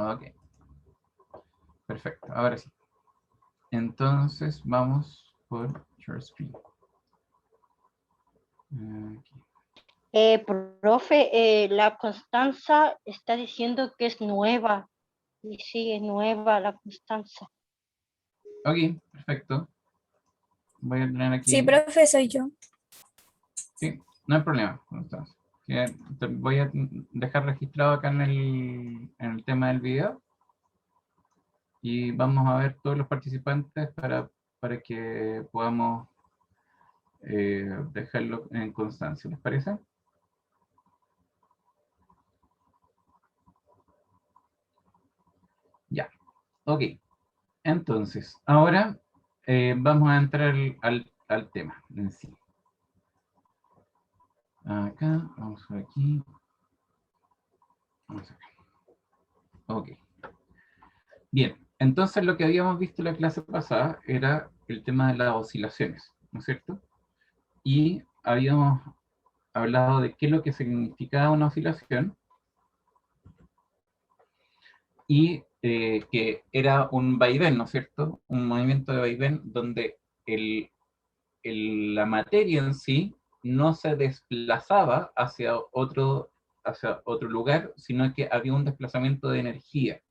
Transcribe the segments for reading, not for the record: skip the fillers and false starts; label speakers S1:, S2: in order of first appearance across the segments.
S1: Ok, perfecto, ahora sí. Entonces vamos por share screen. Aquí.
S2: Profe, la Constanza está diciendo que es nueva. Y sí, es nueva la Constanza.
S1: Ok, perfecto. Voy a tener aquí.
S3: Sí, profe, soy yo.
S1: Sí, no hay problema. Entonces, te voy a dejar registrado acá en el tema del video. Y vamos a ver todos los participantes para que podamos dejarlo en constancia. ¿Les parece? Ya, ok. Entonces, ahora vamos a entrar al tema en sí. Acá, vamos a ver aquí. Vamos acá. Ok. Bien, entonces lo que habíamos visto en la clase pasada era el tema de las oscilaciones, ¿no es cierto? Y habíamos hablado de qué es lo que significaba una oscilación y que era un vaivén, ¿no es cierto? Un movimiento de vaivén donde la materia en sí no se desplazaba hacia otro lugar, sino que había un desplazamiento de energía.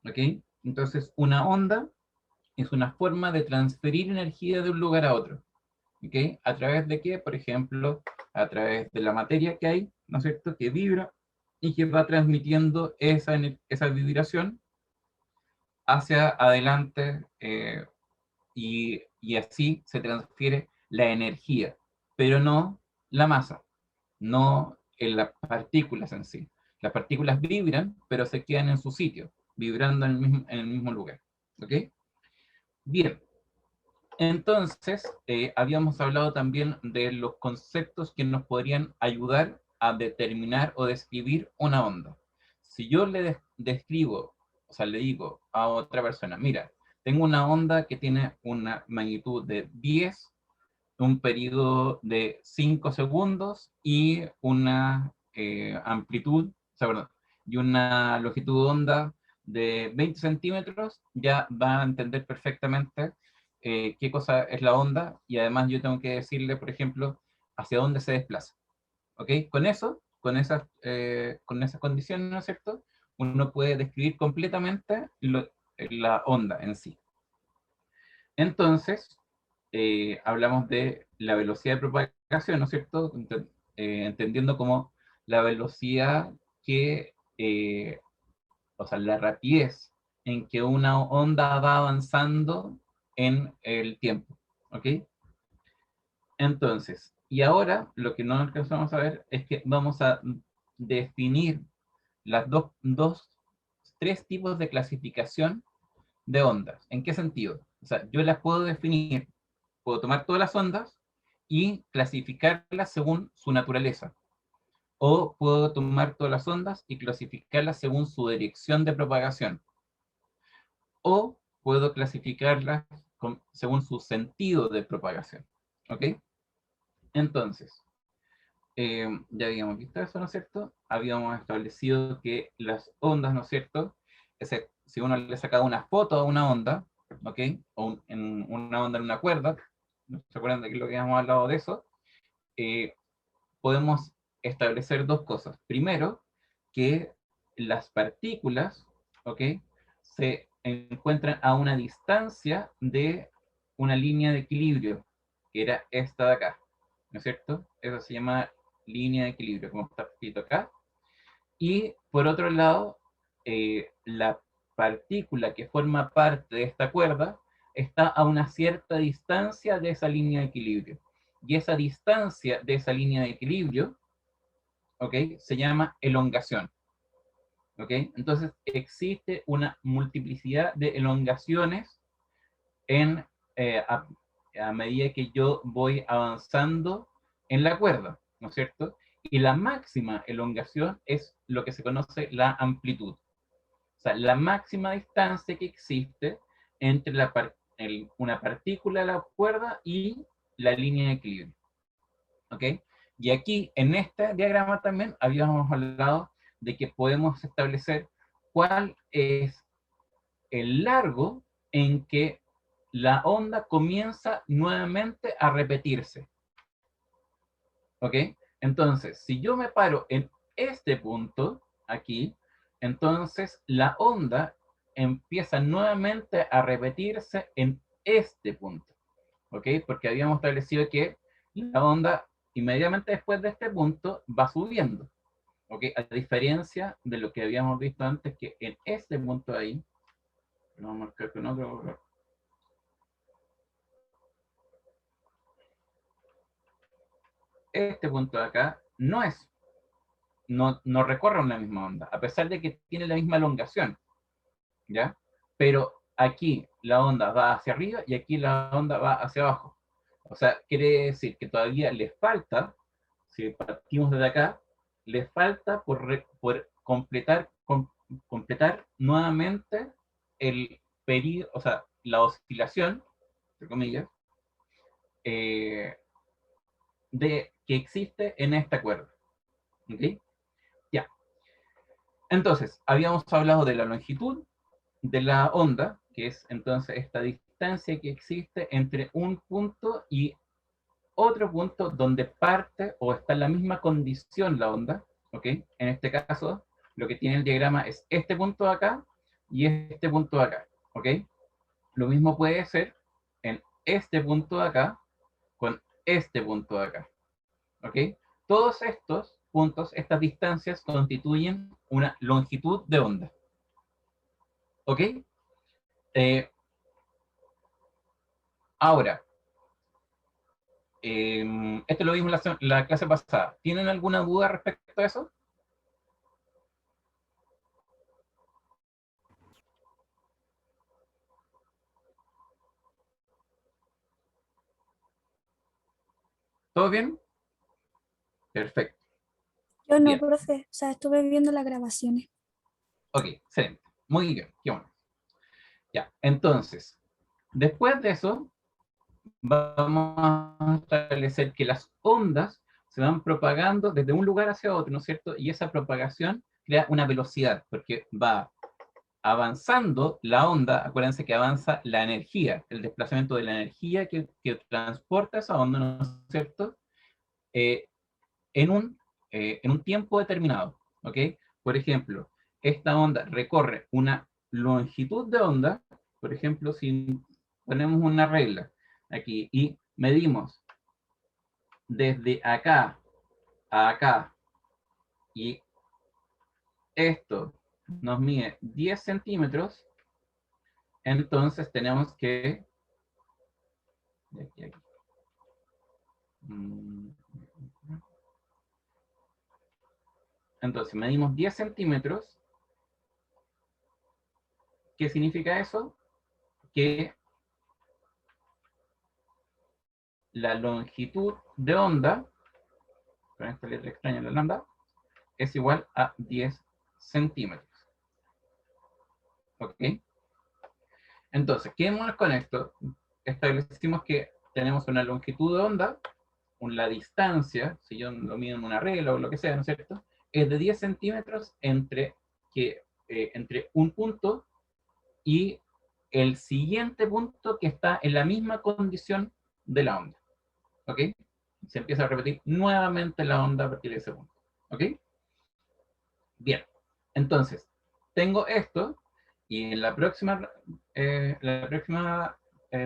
S1: ¿Ok? Entonces, una onda es una forma de transferir energía de un lugar a otro. ¿Ok? ¿A través de qué? Por ejemplo, a través de la materia que hay, ¿no es cierto?, que vibra y que va transmitiendo esa vibración hacia adelante y así se transfiere la energía, pero no la masa, no en las partículas en sí. Las partículas vibran, pero se quedan en su sitio, vibrando en el mismo lugar. ¿Ok? Bien, entonces habíamos hablado también de los conceptos que nos podrían ayudar a determinar o describir una onda. Si yo le describo, o sea, le digo a otra persona, mira, tengo una onda que tiene una magnitud de 10, un periodo de 5 segundos y una amplitud, o sea, perdón, y una longitud de onda de 20 centímetros, ya va a entender perfectamente qué cosa es la onda y además yo tengo que decirle, por ejemplo, hacia dónde se desplaza. ¿Ok? Con eso, con esas condiciones, ¿no es cierto? Uno puede describir completamente la onda en sí. Entonces, hablamos de la velocidad de propagación, ¿no es cierto? Entendiendo como la velocidad o sea, la rapidez en que una onda va avanzando en el tiempo, ¿ok? Entonces, y ahora lo que no alcanzamos a ver es que vamos a definir las tres tipos de clasificación de ondas. ¿En qué sentido? O sea, yo las puedo definir, puedo tomar todas las ondas y clasificarlas según su naturaleza. O puedo tomar todas las ondas y clasificarlas según su dirección de propagación. O puedo clasificarlas según su sentido de propagación. ¿Ok? Entonces, ya habíamos visto eso, ¿no es cierto? Habíamos establecido que las ondas, ¿no es cierto? Si uno le saca una foto a una onda, ¿ok? O en una onda en una cuerda, ¿no se acuerdan de lo que habíamos hablado de eso? Eh, Podemos establecer dos cosas. Primero, que las partículas, ¿ok? Se encuentran a una distancia de una línea de equilibrio, que era esta de acá, ¿no es cierto? Eso se llama línea de equilibrio, como está escrito acá. Y por otro lado, la partícula que forma parte de esta cuerda está a una cierta distancia de esa línea de equilibrio. Y esa distancia de esa línea de equilibrio, ¿ok?, se llama elongación. ¿Ok? Entonces existe una multiplicidad de elongaciones en, a medida que yo voy avanzando en la cuerda, ¿no es cierto? Y la máxima elongación es lo que se conoce la amplitud. O sea, la máxima distancia que existe entre una partícula de la cuerda y la línea de equilibrio. ¿Ok? Y aquí, en este diagrama también, habíamos hablado de que podemos establecer cuál es el largo en que la onda comienza nuevamente a repetirse. ¿Ok? Entonces, si yo me paro en este punto, aquí, entonces la onda empieza nuevamente a repetirse en este punto. ¿Ok? Porque habíamos establecido que la onda inmediatamente después de este punto va subiendo. ¿Ok? A diferencia de lo que habíamos visto antes, que en este punto ahí, vamos a marcar con otro, este punto de acá no recorre una misma onda, a pesar de que tiene la misma elongación, ¿ya? Pero aquí la onda va hacia arriba y aquí la onda va hacia abajo. O sea, quiere decir que todavía le falta, si partimos desde acá, le falta por completar nuevamente el periodo, o sea, la oscilación, entre comillas, eh, que existe en esta cuerda. ¿Ok? Ya. Entonces, habíamos hablado de la longitud de la onda, que es entonces esta distancia que existe entre un punto y otro punto donde parte o está en la misma condición la onda, ¿ok? En este caso, lo que tiene el diagrama es este punto de acá y este punto de acá, ¿ok? Lo mismo puede ser en este punto de acá con este punto de acá, ¿ok? Todos estos puntos, estas distancias, constituyen una longitud de onda, ¿ok? Eh, Ahora, esto lo vimos la clase pasada. ¿Tienen alguna duda respecto a eso? ¿Todo bien? Perfecto.
S3: Yo no,
S1: Bien.
S3: profe, o sea, estuve viendo las grabaciones.
S1: Ok, excelente. Muy bien. Qué bueno. Ya, entonces, después de eso, vamos a establecer que las ondas se van propagando desde un lugar hacia otro, ¿no es cierto? Y esa propagación crea una velocidad, porque va avanzando la onda, acuérdense que avanza la energía, el desplazamiento de la energía que transporta esa onda, ¿no es cierto? Eh, en un tiempo determinado, ¿ok? Por ejemplo, esta onda recorre una longitud de onda, por ejemplo, si ponemos una regla aquí y medimos desde acá a acá y esto nos mide 10 centímetros, entonces tenemos que... de aquí a aquí. Entonces medimos 10 centímetros. ¿Qué significa eso? Que la longitud de onda, con esta letra extraña, la lambda, es igual a 10 centímetros. ¿Ok? Entonces, quedémonos con esto. Establecimos que tenemos una longitud de onda, la distancia, si yo lo mido en una regla o lo que sea, ¿no es cierto? Es de 10 centímetros entre un punto y el siguiente punto que está en la misma condición de la onda. ¿Ok? Se empieza a repetir nuevamente la onda a partir de ese punto. ¿Ok? Bien. Entonces, tengo esto y en la próxima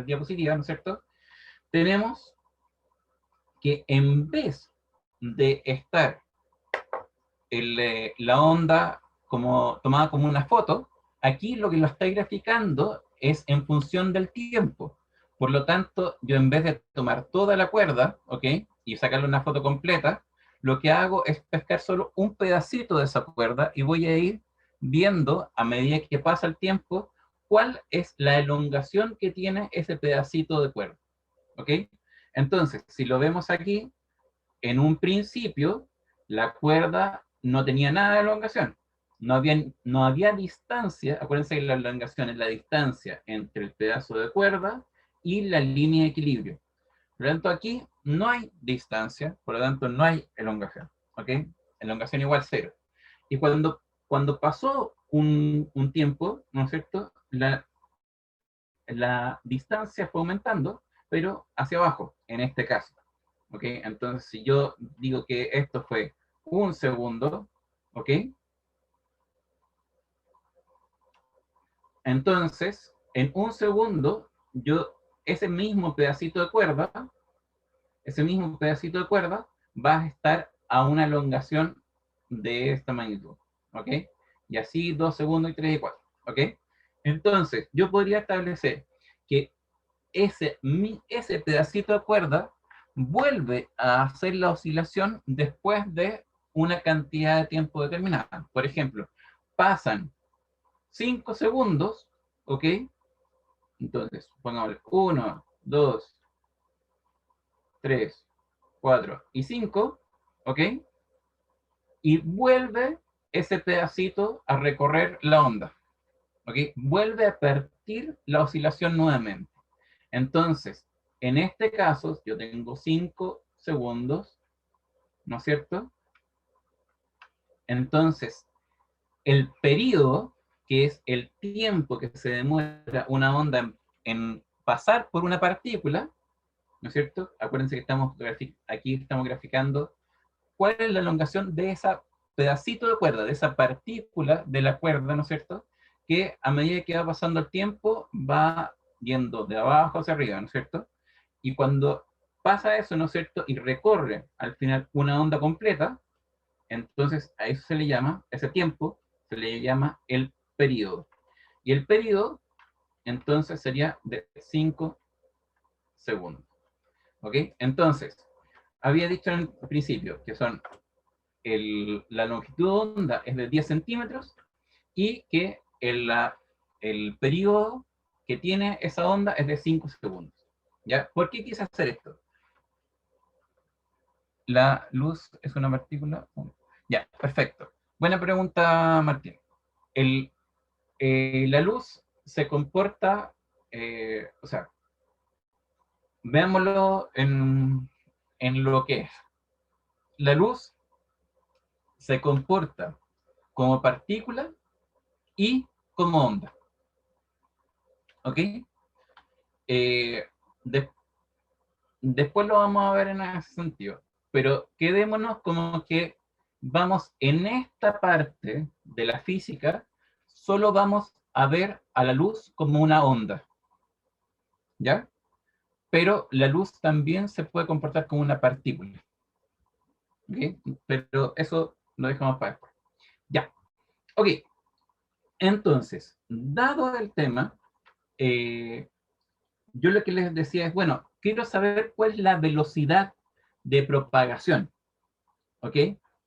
S1: diapositiva, ¿no es cierto? Tenemos que en vez de estar la onda tomada como una foto, aquí lo que lo está graficando es en función del tiempo. Por lo tanto, yo en vez de tomar toda la cuerda, ¿ok? Y sacarle una foto completa, lo que hago es pescar solo un pedacito de esa cuerda y voy a ir viendo a medida que pasa el tiempo cuál es la elongación que tiene ese pedacito de cuerda, ¿ok? Entonces, si lo vemos aquí, en un principio, la cuerda no tenía nada de elongación. No había distancia, acuérdense que la elongación es la distancia entre el pedazo de cuerda y la línea de equilibrio. Por lo tanto, aquí no hay distancia, por lo tanto no hay elongación. ¿Ok? Elongación igual 0. Y cuando pasó un tiempo, ¿no es cierto?, la distancia fue aumentando, pero hacia abajo, en este caso. ¿Ok? Entonces, si yo digo que esto fue un segundo, ¿ok? Entonces, en un segundo, ese mismo pedacito de cuerda, va a estar a una elongación de esta magnitud. ¿Ok? Y así 2 segundos y 3 y 4. ¿Ok? Entonces, yo podría establecer que ese pedacito de cuerda vuelve a hacer la oscilación después de una cantidad de tiempo determinada. Por ejemplo, pasan 5 segundos, ¿ok? Entonces, pongámosle 1, 2, 3, 4 y 5, ¿ok? Y vuelve ese pedacito a recorrer la onda, ¿ok? Vuelve a partir la oscilación nuevamente. Entonces, en este caso, yo tengo 5 segundos, ¿no es cierto? Entonces, el periodo, que es el tiempo que se demora una onda en pasar por una partícula, ¿no es cierto? Acuérdense que aquí estamos graficando cuál es la elongación de ese pedacito de cuerda, de esa partícula de la cuerda, ¿no es cierto? Que a medida que va pasando el tiempo va yendo de abajo hacia arriba, ¿no es cierto? Y cuando pasa eso, ¿no es cierto? Y recorre al final una onda completa, entonces a eso se le llama, ese tiempo, se le llama el periodo. Y el periodo, entonces, sería de 5 segundos. ¿Ok? Entonces, había dicho en el principio que son la longitud de onda es de 10 centímetros y que el periodo que tiene esa onda es de 5 segundos. ¿Ya? ¿Por qué quise hacer esto? ¿La luz es una partícula? Ya, perfecto. Buena pregunta, Martín. La luz se comporta, o sea, veámoslo en lo que es. La luz se comporta como partícula y como onda. ¿Ok? Eh, de- Después lo vamos a ver en ese sentido. Pero quedémonos como que vamos en esta parte de la física, solo vamos a ver a la luz como una onda. ¿Ya? Pero la luz también se puede comportar como una partícula. ¿Ok? Pero eso lo dejamos para después. Ya. Ok. Entonces, dado el tema, eh, yo lo que les decía es, bueno, quiero saber cuál es la velocidad de propagación. ¿Ok?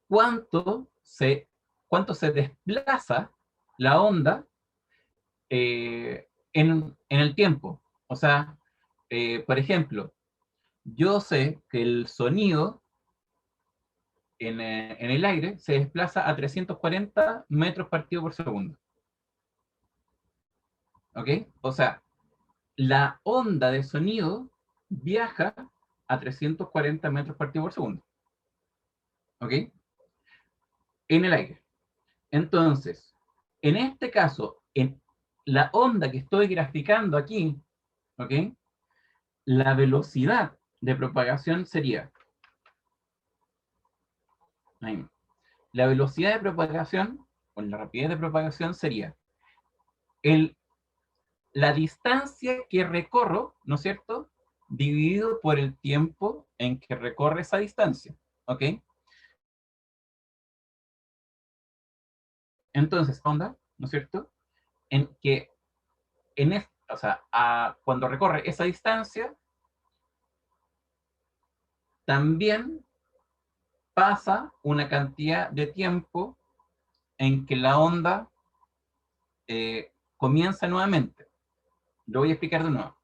S1: ¿Cuánto se, cuánto se desplaza la onda en el tiempo? O sea, por ejemplo, yo sé que el sonido en el aire se desplaza a 340 metros partido por segundo. ¿Ok? O sea, la onda de sonido viaja a 340 metros partido por segundo. ¿Ok? En el aire. Entonces, en este caso, en la onda que estoy graficando aquí, ¿ok? La velocidad de propagación sería, ahí, la velocidad de propagación, o la rapidez de propagación sería el, la distancia que recorro, ¿no es cierto? Dividido por el tiempo en que recorre esa distancia, ¿ok? Entonces, onda, ¿no es cierto? En que, o sea, cuando recorre esa distancia, también pasa una cantidad de tiempo en que la onda comienza nuevamente. Lo voy a explicar de nuevo.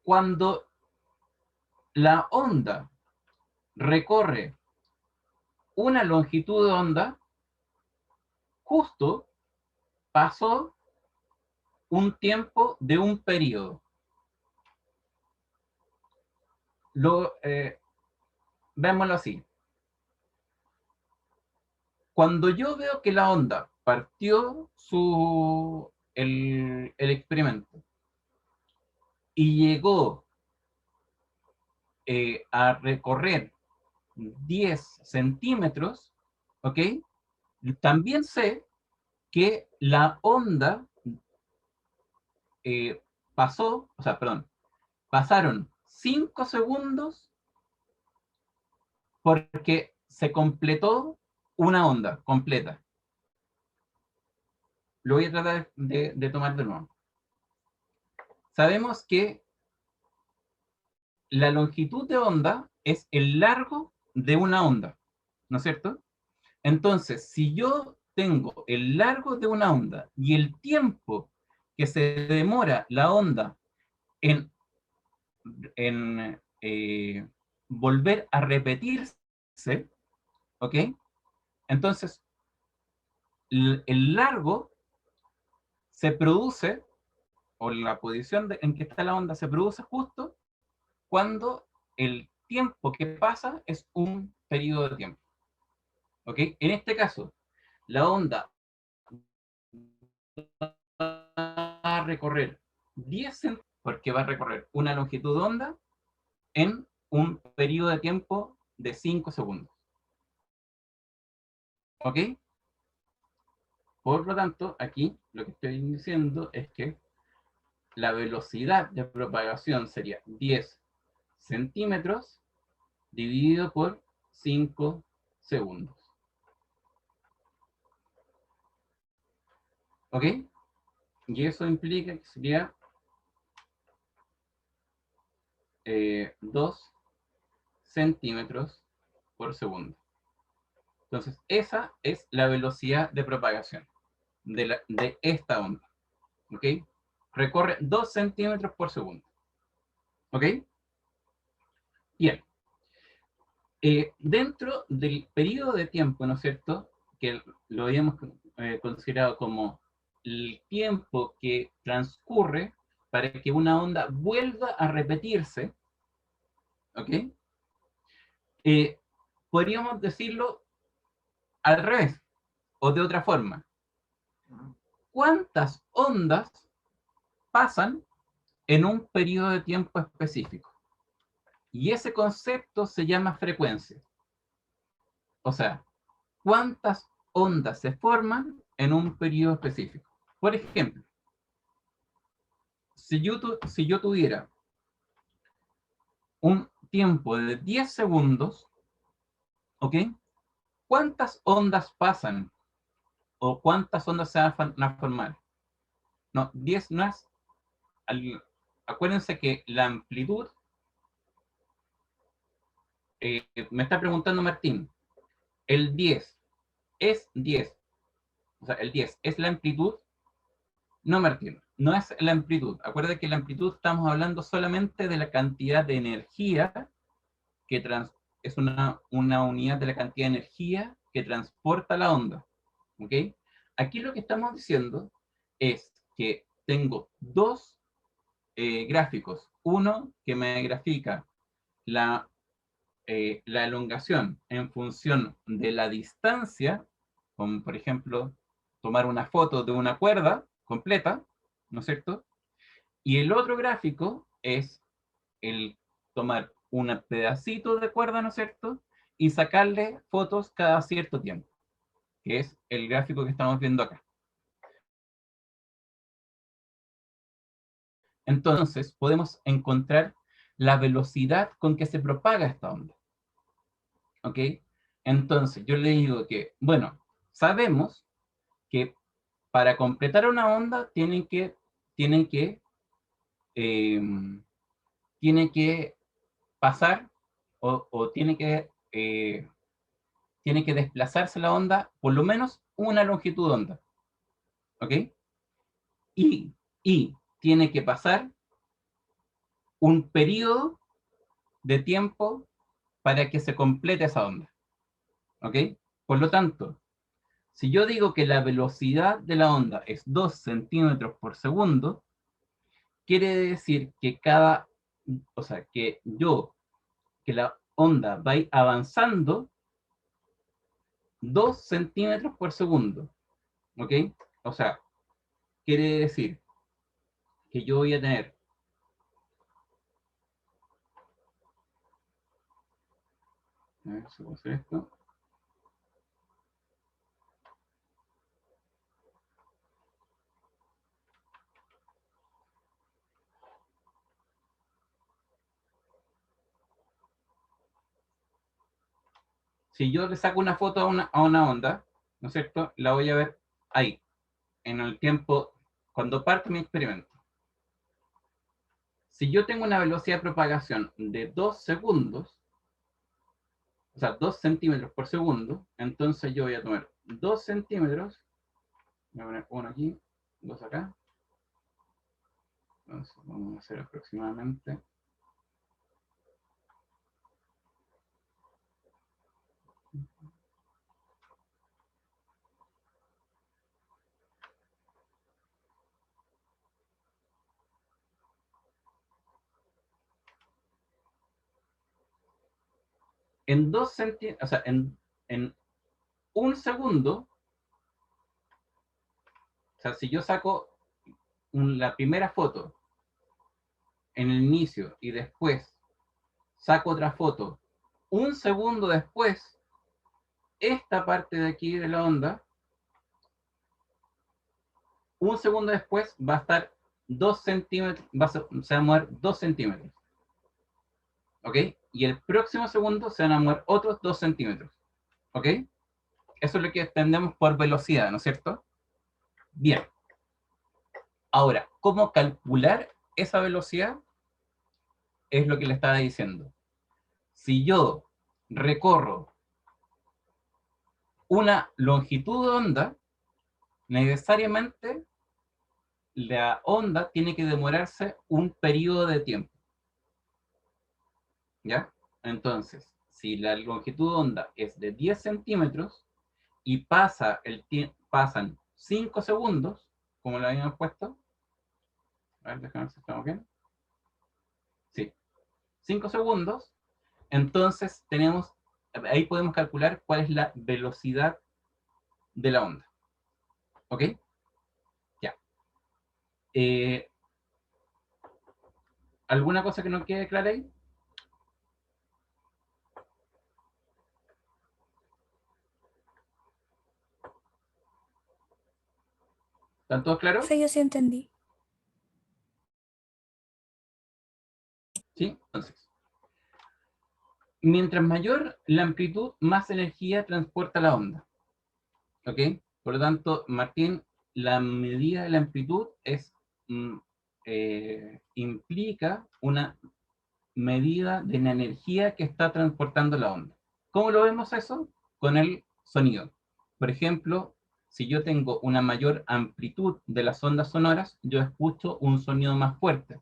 S1: Cuando la onda recorre una longitud de onda, justo pasó un tiempo de un periodo. Veámoslo así. cuando yo veo que la onda partió el experimento y llegó a recorrer 10 centímetros, ¿ok? También sé que la onda pasó, o sea, perdón, pasaron 5 segundos porque se completó una onda completa. Lo voy a tratar de tomar de nuevo. Sabemos que la longitud de onda es el largo de una onda, ¿no es cierto? Entonces, si yo tengo el largo de una onda y el tiempo que se demora la onda en, en volver a repetirse, ¿ok? Entonces, el largo se produce, o la posición en que está la onda se produce justo cuando el tiempo que pasa es un periodo de tiempo. ¿Ok? En este caso, la onda va a recorrer 10 centímetros, porque va a recorrer una longitud de onda en un periodo de tiempo de 5 segundos. ¿Ok? Por lo tanto, aquí lo que estoy diciendo es que la velocidad de propagación sería 10 centímetros dividido por 5 segundos. ¿Ok? Y eso implica que sería 2 centímetros por segundo. Entonces, esa es la velocidad de propagación de esta onda. ¿Ok? Recorre 2 centímetros por segundo. ¿Ok? Bien. Dentro del periodo de tiempo, ¿no es cierto? Que lo habíamos considerado como el tiempo que transcurre para que una onda vuelva a repetirse, ¿ok? Eh, Podríamos decirlo al revés o de otra forma. ¿Cuántas ondas pasan en un periodo de tiempo específico? Y ese concepto se llama frecuencia. O sea, ¿cuántas ondas se forman en un periodo específico? Por ejemplo, si yo tuviera un tiempo de 10 segundos, ¿ok? ¿Cuántas ondas pasan o cuántas ondas se van a formar? No, 10 no es. Acuérdense que la amplitud, me está preguntando Martín, el 10 es 10, o sea, el 10 es la amplitud. No, Martín, no es la amplitud. Acuérdate que la amplitud estamos hablando solamente de la cantidad de energía que es una unidad de la cantidad de energía que transporta la onda. ¿Ok? Aquí lo que estamos diciendo es que tengo dos gráficos. Uno que me grafica la elongación en función de la distancia, como por ejemplo tomar una foto de una cuerda completa, ¿no es cierto? Y el otro gráfico es el tomar un pedacito de cuerda, ¿no es cierto? Y sacarle fotos cada cierto tiempo, que es el gráfico que estamos viendo acá. Entonces podemos encontrar la velocidad con que se propaga esta onda. ¿Ok? Entonces yo le digo que, bueno, sabemos que para completar una onda tienen que, eh, tiene que pasar o tiene que desplazarse la onda por lo menos una longitud de onda. ¿Ok? Y, y tiene que pasar un periodo de tiempo para que se complete esa onda. ¿Ok? Por lo tanto, si yo digo que la velocidad de la onda es 2 centímetros por segundo, quiere decir que o sea, que la onda va a ir avanzando 2 centímetros por segundo. ¿Ok? O sea, quiere decir que yo voy a tener a ver si puedo hacer esto. Si yo le saco una foto a una onda, ¿no es cierto? La voy a ver ahí, en el tiempo, cuando parte mi experimento. Si yo tengo una velocidad de propagación de 2 segundos, o sea, 2 centímetros por segundo, entonces yo voy a tomar 2 centímetros, voy a poner uno aquí, 2 acá, entonces vamos a hacer aproximadamente en 2 centímetros, o sea, en un segundo, o sea, si yo saco la primera foto en el inicio y después saco otra foto un segundo después, esta parte de aquí de la onda, un segundo después va a estar 2 centímetros, se va a mover 2 centímetros. ¿Ok? Y el próximo segundo se van a mover otros 2 centímetros. ¿Ok? Eso es lo que entendemos por velocidad, ¿no es cierto? Bien. Ahora, ¿cómo calcular esa velocidad? Es lo que le estaba diciendo. Si yo recorro una longitud de onda, necesariamente la onda tiene que demorarse un periodo de tiempo. ¿Ya? Entonces, si la longitud de onda es de 10 centímetros y pasan 5 segundos, como lo habíamos puesto, a ver, déjame ver si estamos bien. Sí, 5 segundos, entonces ahí podemos calcular cuál es la velocidad de la onda. ¿Ok? Ya. Eh, ¿Alguna cosa que no quede clara ahí? ¿Están todos claros?
S3: Profe, yo sí entendí.
S1: Sí, entonces. Mientras mayor la amplitud, más energía transporta la onda. ¿Ok? Por lo tanto, Martín, la medida de la amplitud mm, implica una medida de la energía que está transportando la onda. ¿Cómo lo vemos eso? Con el sonido. Por ejemplo, si yo tengo una mayor amplitud de las ondas sonoras, yo escucho un sonido más fuerte.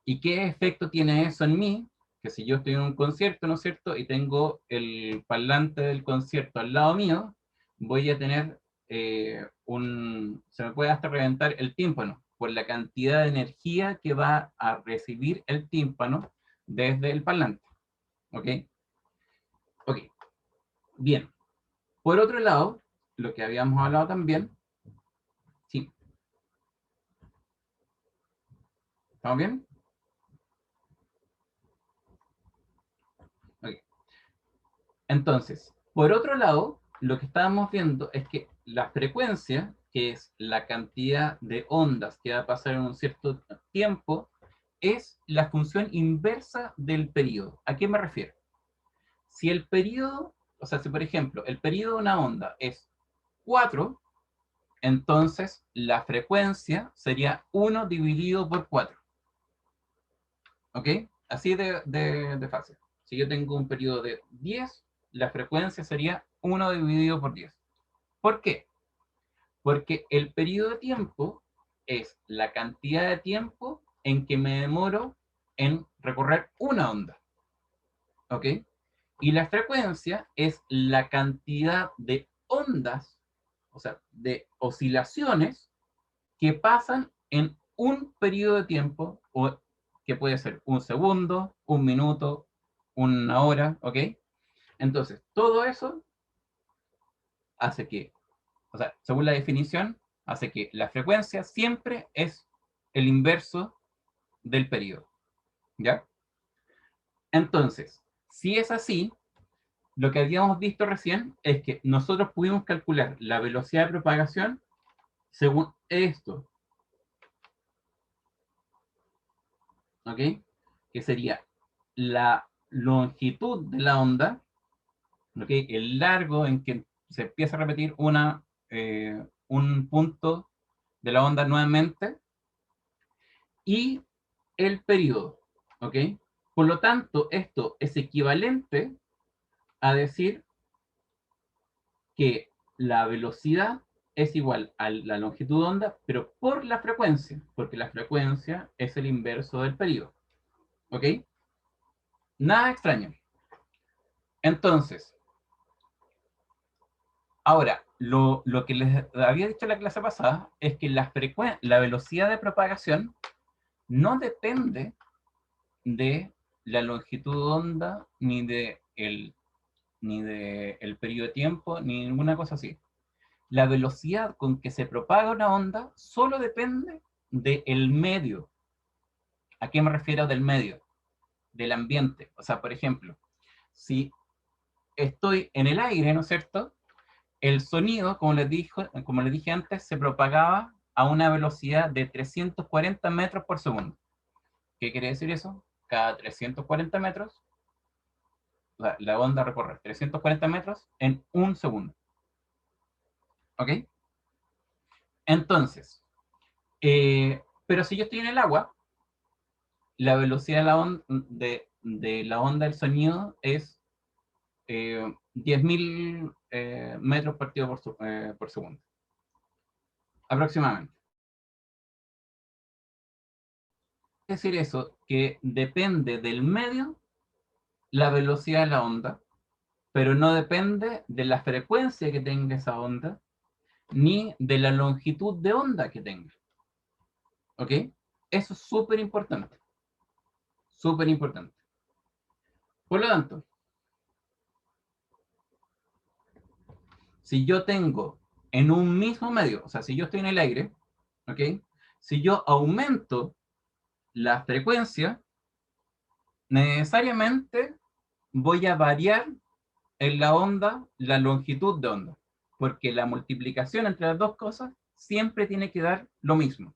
S1: ¿Y qué efecto tiene eso en mí? Que si yo estoy en un concierto, ¿no es cierto? Y tengo el parlante del concierto al lado mío, voy a tener se me puede hasta reventar el tímpano por la cantidad de energía que va a recibir el tímpano desde el parlante. ¿Ok? Ok, bien. Por otro lado, lo que habíamos hablado también, sí, ¿estamos bien? Ok. Entonces, por otro lado, lo que estábamos viendo es que la frecuencia, que es la cantidad de ondas que va a pasar en un cierto tiempo, es la función inversa del periodo. ¿A qué me refiero? Si el periodo, o sea, si por ejemplo el periodo de una onda es 4, entonces la frecuencia sería 1 dividido por 4. ¿Ok? Así de fácil. Si yo tengo un periodo de 10, la frecuencia sería 1 dividido por 10. ¿Por qué? Porque el periodo de tiempo es la cantidad de tiempo en que me demoro en recorrer una onda. ¿Ok? Y la frecuencia es la cantidad de ondas, o sea, de oscilaciones que pasan en un periodo de tiempo, o que puede ser un segundo, un minuto, una hora, ¿ok? Entonces, todo eso hace que, o sea, según la definición, hace que la frecuencia siempre es el inverso del periodo, ¿ya? Entonces, si es así, lo que habíamos visto recién es que nosotros pudimos calcular la velocidad de propagación según esto, ¿ok? Que sería la longitud de la onda, ¿ok? El largo en que se empieza a repetir un punto de la onda nuevamente, y el periodo, ¿ok? Por lo tanto, esto es equivalente a decir que la velocidad es igual a la longitud de onda, pero por la frecuencia, porque la frecuencia es el inverso del periodo, ¿ok? Nada extraño. Entonces, ahora, lo que les había dicho en la clase pasada es que la velocidad de propagación no depende de la longitud de onda, ni de el periodo de tiempo, ni ninguna cosa así. La velocidad con que se propaga una onda solo depende del medio. ¿A qué me refiero del medio? Del ambiente. O sea, por ejemplo, si estoy en el aire, ¿no es cierto? El sonido, como les dije antes, se propagaba a una velocidad de 340 metros por segundo. ¿Qué quiere decir eso? Cada 340 metros, la onda recorre 340 metros en un segundo. ¿Ok? Entonces, pero si yo estoy en el agua, la velocidad de la onda del sonido es 10.000 metros partido por segundo, aproximadamente. Es decir eso, que depende del medio la velocidad de la onda, pero no depende de la frecuencia que tenga esa onda, ni de la longitud de onda que tenga. ¿Ok? Eso es súper importante. Súper importante. Por lo tanto, si yo tengo en un mismo medio, o sea, si yo estoy en el aire, ¿ok? Si yo aumento la frecuencia, necesariamente voy a variar en la onda la longitud de onda, porque la multiplicación entre las dos cosas siempre tiene que dar lo mismo.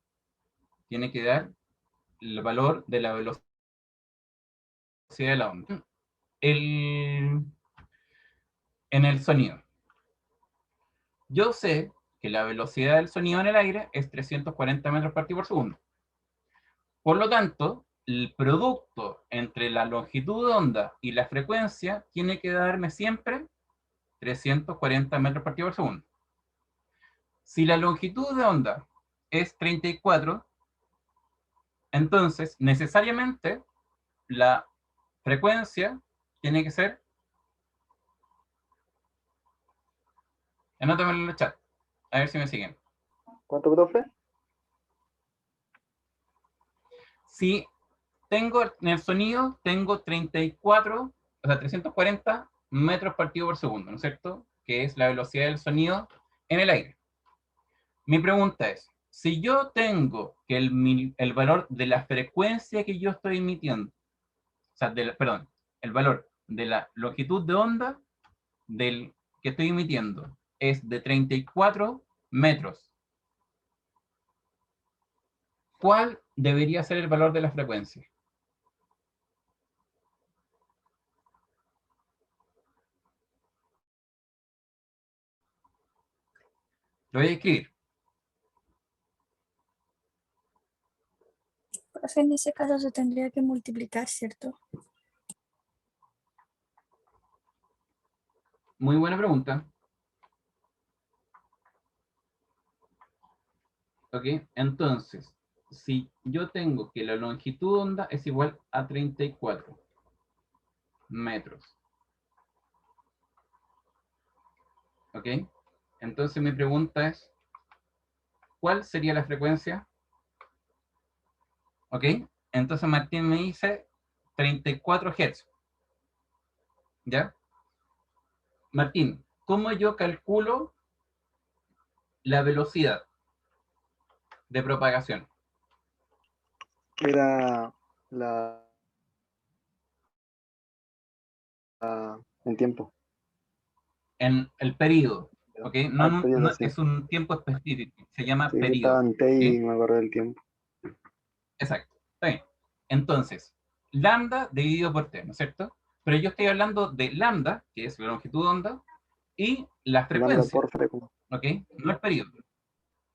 S1: Tiene que dar el valor de la velocidad de la onda. En el sonido. Yo sé que la velocidad del sonido en el aire es 340 metros partido por segundo. Por lo tanto, el producto entre la longitud de onda y la frecuencia tiene que darme siempre 340 metros partido por segundo. Si la longitud de onda es 34, entonces necesariamente la frecuencia tiene que ser, anótamelo en el chat, a ver si me siguen.
S4: ¿Cuánto, profe?
S1: Si tengo en el sonido, tengo 34, o sea, 340 metros partido por segundo, ¿no es cierto? Que es la velocidad del sonido en el aire. Mi pregunta es, si yo tengo que el valor de la frecuencia que yo estoy emitiendo, o sea, perdón, el valor de la longitud de onda del que estoy emitiendo es de 34 metros, ¿cuál debería ser el valor de la frecuencia? Lo voy a escribir.
S3: Profe, en ese caso se tendría que multiplicar, ¿cierto?
S1: Muy buena pregunta. ¿Ok? Entonces, si yo tengo que la longitud de onda es igual a 34 metros. ¿Ok? Entonces mi pregunta es, ¿cuál sería la frecuencia? ¿Ok? Entonces Martín me dice 34 Hz. ¿Ya? Martín, ¿cómo yo calculo la velocidad de propagación?
S4: Era el tiempo.
S1: En el periodo, ¿ok? No,
S4: El periodo,
S1: no
S4: sí.
S1: es un tiempo específico, se llama
S4: Sí, que estaba
S1: periodo,
S4: en T y
S1: ¿sí?
S4: me acordé del tiempo.
S1: Exacto, está bien. Entonces, lambda dividido por t, ¿no es cierto? Pero yo estoy hablando de lambda, que es la longitud de onda, y la
S4: Lambda
S1: frecuencia,
S4: por frecuencia.
S1: ¿ok? No el periodo.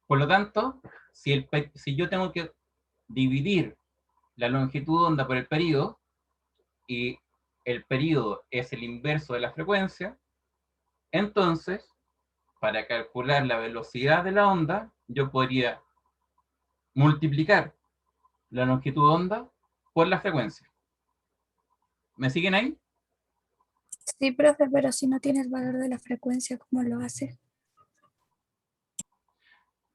S1: Por lo tanto, si yo tengo que dividir la longitud de onda por el periodo, y el periodo es el inverso de la frecuencia, entonces, para calcular la velocidad de la onda, yo podría multiplicar la longitud de onda por la frecuencia. ¿Me siguen ahí?
S3: Sí, profe, pero si no tiene el valor de la frecuencia, ¿cómo lo hace?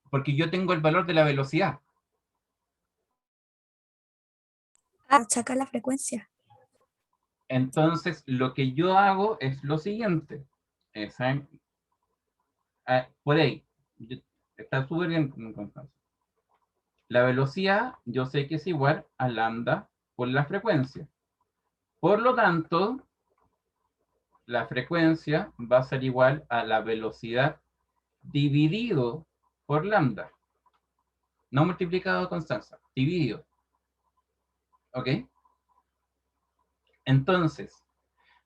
S1: Porque yo tengo el valor de la velocidad.
S3: Ah, saca la frecuencia.
S1: Entonces, lo que yo hago es lo siguiente. ¿Saben? Por ahí. Está súper bien, Constanza. La velocidad, yo sé que es igual a lambda por la frecuencia. Por lo tanto, la frecuencia va a ser igual a la velocidad dividido por lambda. No multiplicado, Constanza, dividido. ¿Ok? Entonces,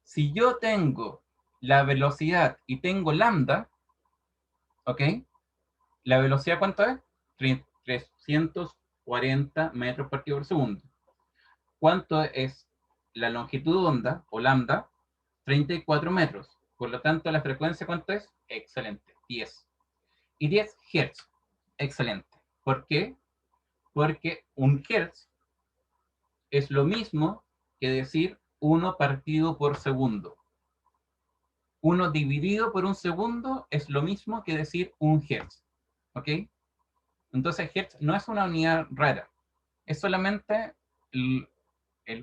S1: si yo tengo la velocidad y tengo lambda, ¿ok? ¿La velocidad cuánto es? 340 metros por por segundo. ¿Cuánto es la longitud de onda, o lambda? 34 metros. Por lo tanto, la frecuencia, ¿cuánto es? Excelente, 10. Y 10 Hz. Excelente. ¿Por qué? Porque un Hz es lo mismo que decir 1 partido por segundo. 1 dividido por un segundo es lo mismo que decir un Hz. ¿Ok? Entonces, Hertz no es una unidad rara. Es solamente el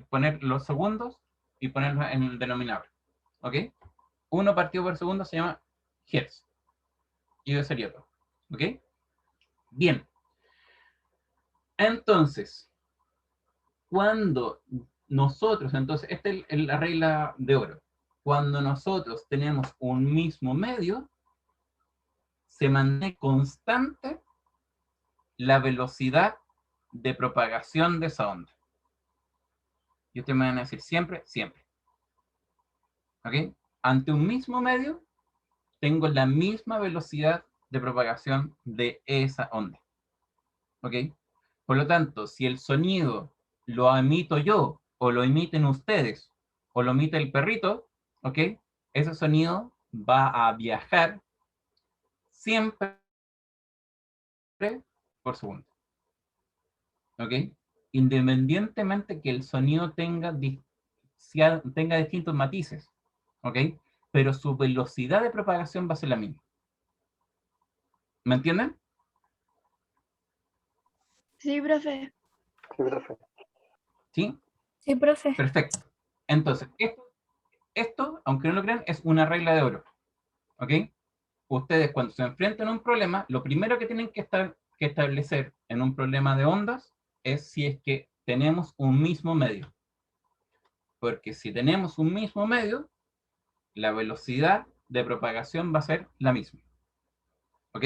S1: poner los segundos y ponerlos en el denominador. ¿Ok? 1 partido por segundo se llama Hertz. Y eso sería todo. ¿Ok? Bien. Entonces, cuando nosotros, entonces, esta es la regla de oro. Cuando nosotros tenemos un mismo medio, se mantiene constante la velocidad de propagación de esa onda. Y ustedes me van a decir siempre, siempre. ¿Ok? Ante un mismo medio, tengo la misma velocidad de propagación de esa onda. ¿Ok? Por lo tanto, si el sonido lo emito yo, o lo emiten ustedes, o lo emite el perrito, ¿ok? Ese sonido va a viajar siempre por segundo. ¿Ok? Independientemente que el sonido tenga distintos matices. ¿Ok? Pero su velocidad de propagación va a ser la misma. ¿Me entienden?
S5: Sí, profe.
S4: Sí, profe.
S1: ¿Sí?
S3: Sí, profe.
S1: Perfecto. Entonces, esto, aunque no lo crean, es una regla de oro. ¿Ok? Ustedes cuando se enfrentan a un problema, lo primero que tienen que establecer en un problema de ondas es si es que tenemos un mismo medio. Porque si tenemos un mismo medio, la velocidad de propagación va a ser la misma. ¿Ok?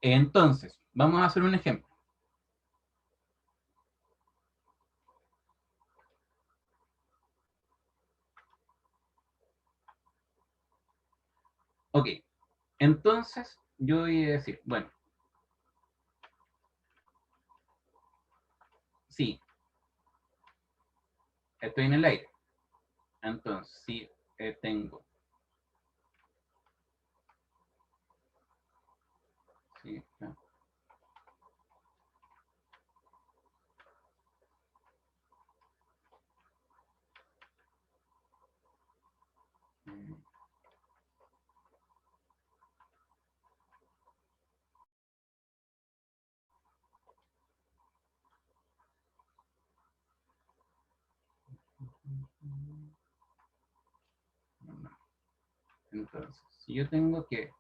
S1: Entonces, vamos a hacer un ejemplo. Ok, entonces yo voy a decir, bueno, sí, estoy en el aire. Entonces, sí, tengo. Sí, no. Mm. No. Entonces, si yo tengo que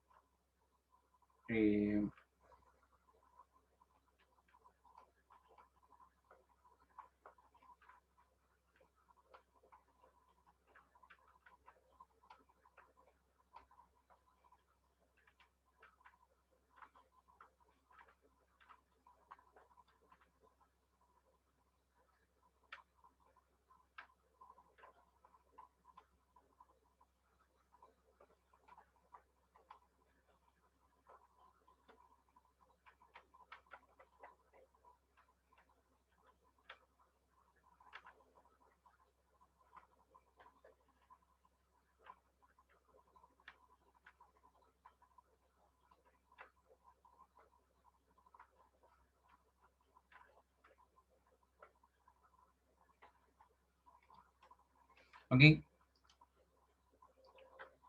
S1: ¿ok?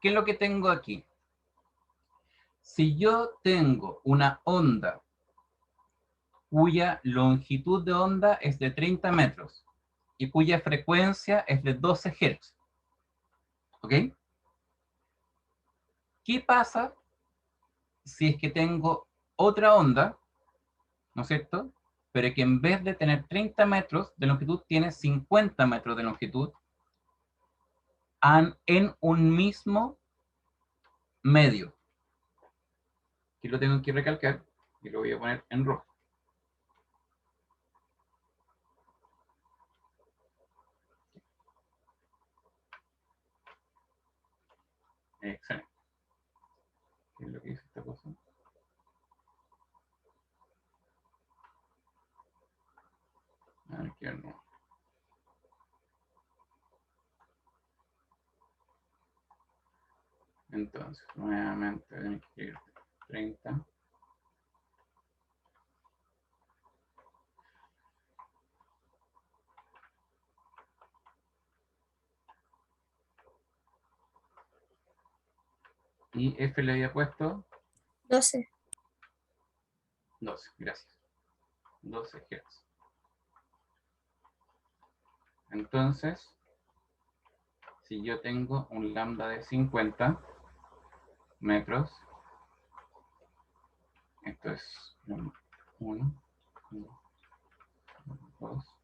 S1: ¿Qué es lo que tengo aquí? Si yo tengo una onda cuya longitud de onda es de 30 metros y cuya frecuencia es de 12 Hz, ¿ok? ¿Qué pasa si es que tengo otra onda, ¿no es cierto? Pero que en vez de tener 30 metros de longitud, tiene 50 metros de longitud en un mismo medio. Aquí lo tengo que recalcar y lo voy a poner en rojo. Excelente. ¿Qué es lo que dice esta cosa? Aquí no. Entonces, nuevamente tenemos que ir 30. Y F le había puesto
S3: 12.
S1: 12, gracias. 12 Hz. Entonces, si yo tengo un lambda de 50 metros, esto es 1, 2.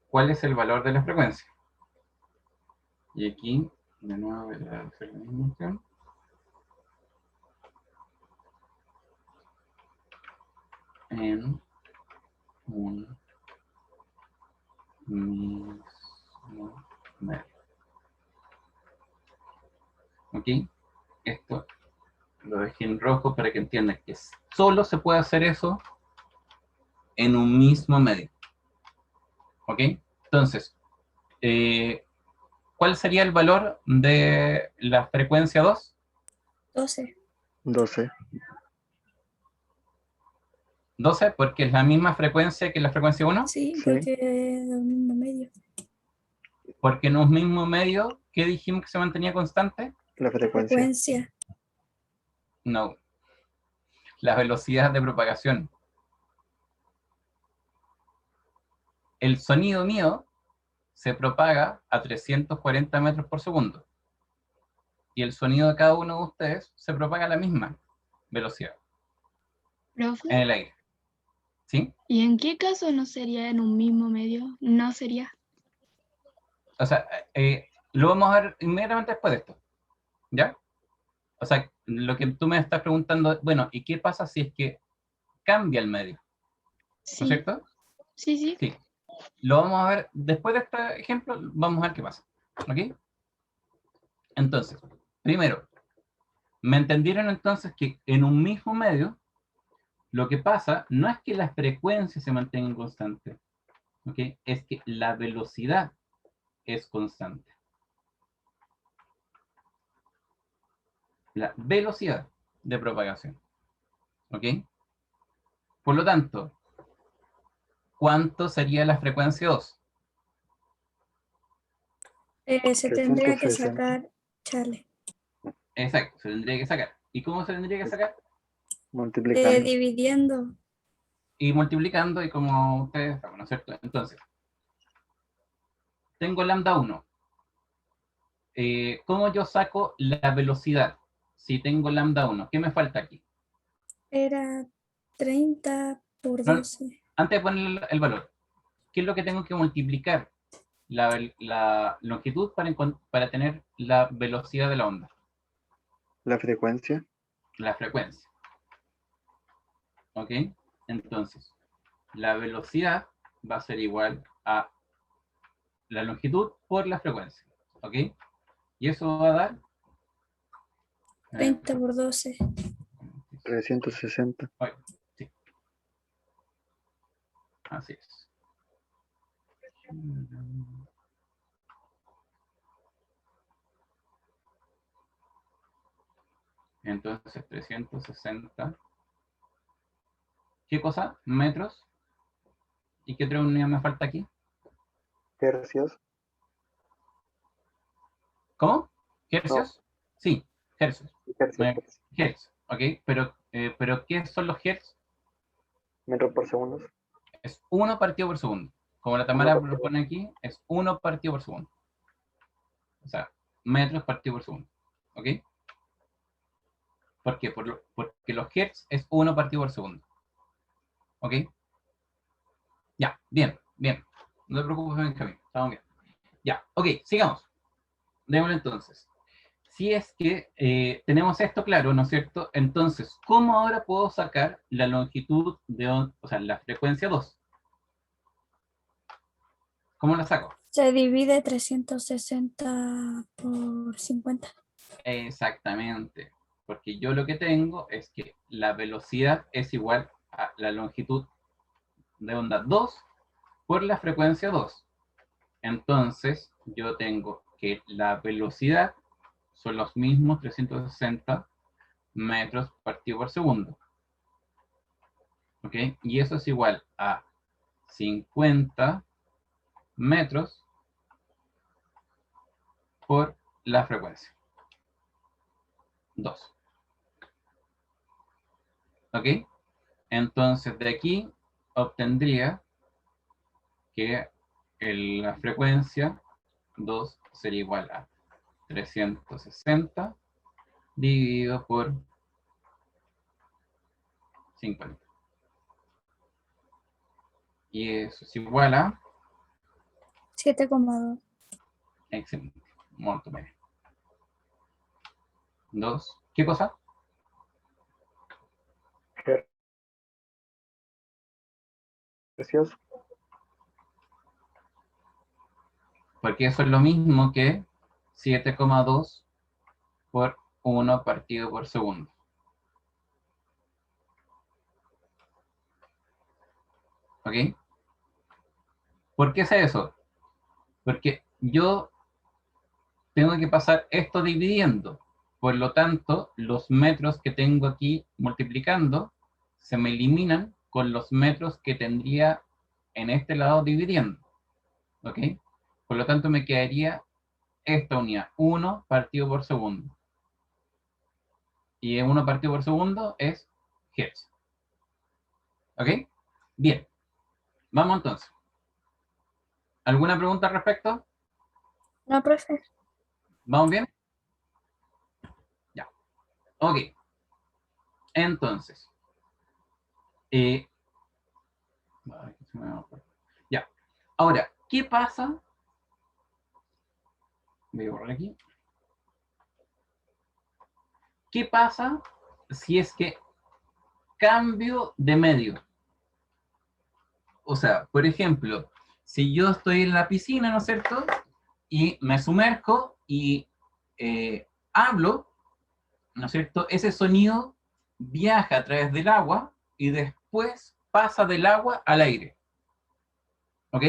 S1: ¿Cuál es el valor de la frecuencia? Y aquí, de nuevo, voy a hacer la misma opción. En un mismo medio. ¿Ok? Esto lo dejé en rojo para que entiendan que solo se puede hacer eso en un mismo medio. ¿Ok? Entonces, ¿cuál sería el valor de la frecuencia 2?
S3: 12.
S4: 12.
S1: 12, porque es la misma frecuencia que la frecuencia 1.
S3: Sí,
S4: Sí.
S3: porque es del mismo medio.
S1: Porque en un mismo medio, ¿qué dijimos que se mantenía constante?
S4: La frecuencia.
S3: Frecuencia.
S1: No. La velocidad de propagación. El sonido mío se propaga a 340 metros por segundo. Y el sonido de cada uno de ustedes se propaga a la misma velocidad en
S5: Profe,
S1: el aire. ¿Sí?
S5: ¿y en qué caso no sería en un mismo medio? No sería.
S1: O sea, lo vamos a ver inmediatamente después de esto. ¿Ya? O sea, lo que tú me estás preguntando, bueno, ¿y qué pasa si es que cambia el medio? ¿No es
S5: Sí,
S1: cierto?
S5: sí, sí.
S1: Sí. Lo vamos a ver después de este ejemplo, vamos a ver qué pasa. ¿Ok? Entonces, primero, ¿me entendieron entonces que en un mismo medio lo que pasa no es que las frecuencias se mantengan constantes, ¿ok? Es que la velocidad es constante. La velocidad de propagación, ¿ok? Por lo tanto, ¿cuánto sería la frecuencia 2?
S3: Se tendría que
S4: 360.
S3: sacar, chale,
S1: Exacto, se tendría que sacar. ¿Y cómo se tendría que sacar?
S4: Multiplicando.
S3: dividiendo.
S1: Y multiplicando, y como ustedes saben, ¿no es cierto? Entonces, tengo lambda 1. ¿cómo yo saco la velocidad? Si tengo lambda 1, ¿qué me falta aquí?
S3: Era 30 por
S1: No,
S3: 12.
S1: antes de poner el valor, ¿qué es lo que tengo que multiplicar? La longitud para tener la velocidad de la onda,
S4: La frecuencia.
S1: la frecuencia. ¿Ok? Entonces, la velocidad va a ser igual a la longitud por la frecuencia. ¿Ok? Y eso va a dar
S3: 30 por 12.
S4: 360.
S1: sí. Así es. Entonces, 360. ¿Qué cosa? Metros. ¿Y qué otra unidad me falta aquí?
S4: Hercios.
S1: ¿Cómo?
S4: No,
S1: ¿Hercios? Sí, hercios.
S4: hercios.
S1: Hertz, ¿ok? Pero ¿qué son los hertz?
S4: Metros por segundo.
S1: Es 1 partido por segundo. Como la
S4: Uno
S1: Tamara
S4: por
S1: propone aquí, es 1 partido por segundo. O sea, metros partido por segundo. ¿Ok? ¿Por qué? Porque los hertz es 1 partido por segundo. ¿Ok? Ya, bien, bien. No te preocupes, Benjamín. Estamos bien. Ya, ok, sigamos. Démosle entonces. Si es que tenemos esto claro, ¿no es cierto? Entonces, ¿cómo ahora puedo sacar la longitud de onda, o sea, la frecuencia 2? ¿Cómo la saco?
S3: Se divide 360 por 50.
S1: Exactamente, porque yo lo que tengo es que la velocidad es igual a la longitud de onda 2 por la frecuencia 2. Entonces, yo tengo que la velocidad son los mismos 360 metros partido por segundo. ¿Ok? Y eso es igual a 50 metros por la frecuencia 2. ¿Ok? Entonces, de aquí obtendría que la frecuencia 2 sería igual a 360 dividido por 50. Y eso es igual a...
S3: 7,2.
S1: Excelente. Molto bene. 2. ¿Qué cosa?
S4: Hercios.
S1: Porque eso es lo mismo que 7,2 por 1 partido por segundo. ¿Ok? ¿Por qué es eso? Porque yo tengo que pasar esto dividiendo. Por lo tanto, los metros que tengo aquí multiplicando se me eliminan con los metros que tendría en este lado dividiendo. ¿Ok? Por lo tanto, me quedaría esta unidad, 1 partido por segundo. Y 1 partido por segundo es Hertz. ¿Ok? Bien. Vamos entonces. ¿Alguna pregunta al respecto?
S3: No, profe.
S1: ¿Vamos bien? Ya. Ok. Entonces. Ya. Ahora, ¿qué pasa? Voy a borrar aquí. ¿Qué pasa si es que cambio de medio? O sea, por ejemplo, si yo estoy en la piscina, ¿no es cierto? Y me sumerjo y hablo, ¿no es cierto? Ese sonido viaja a través del agua y después pasa del agua al aire. ¿Ok?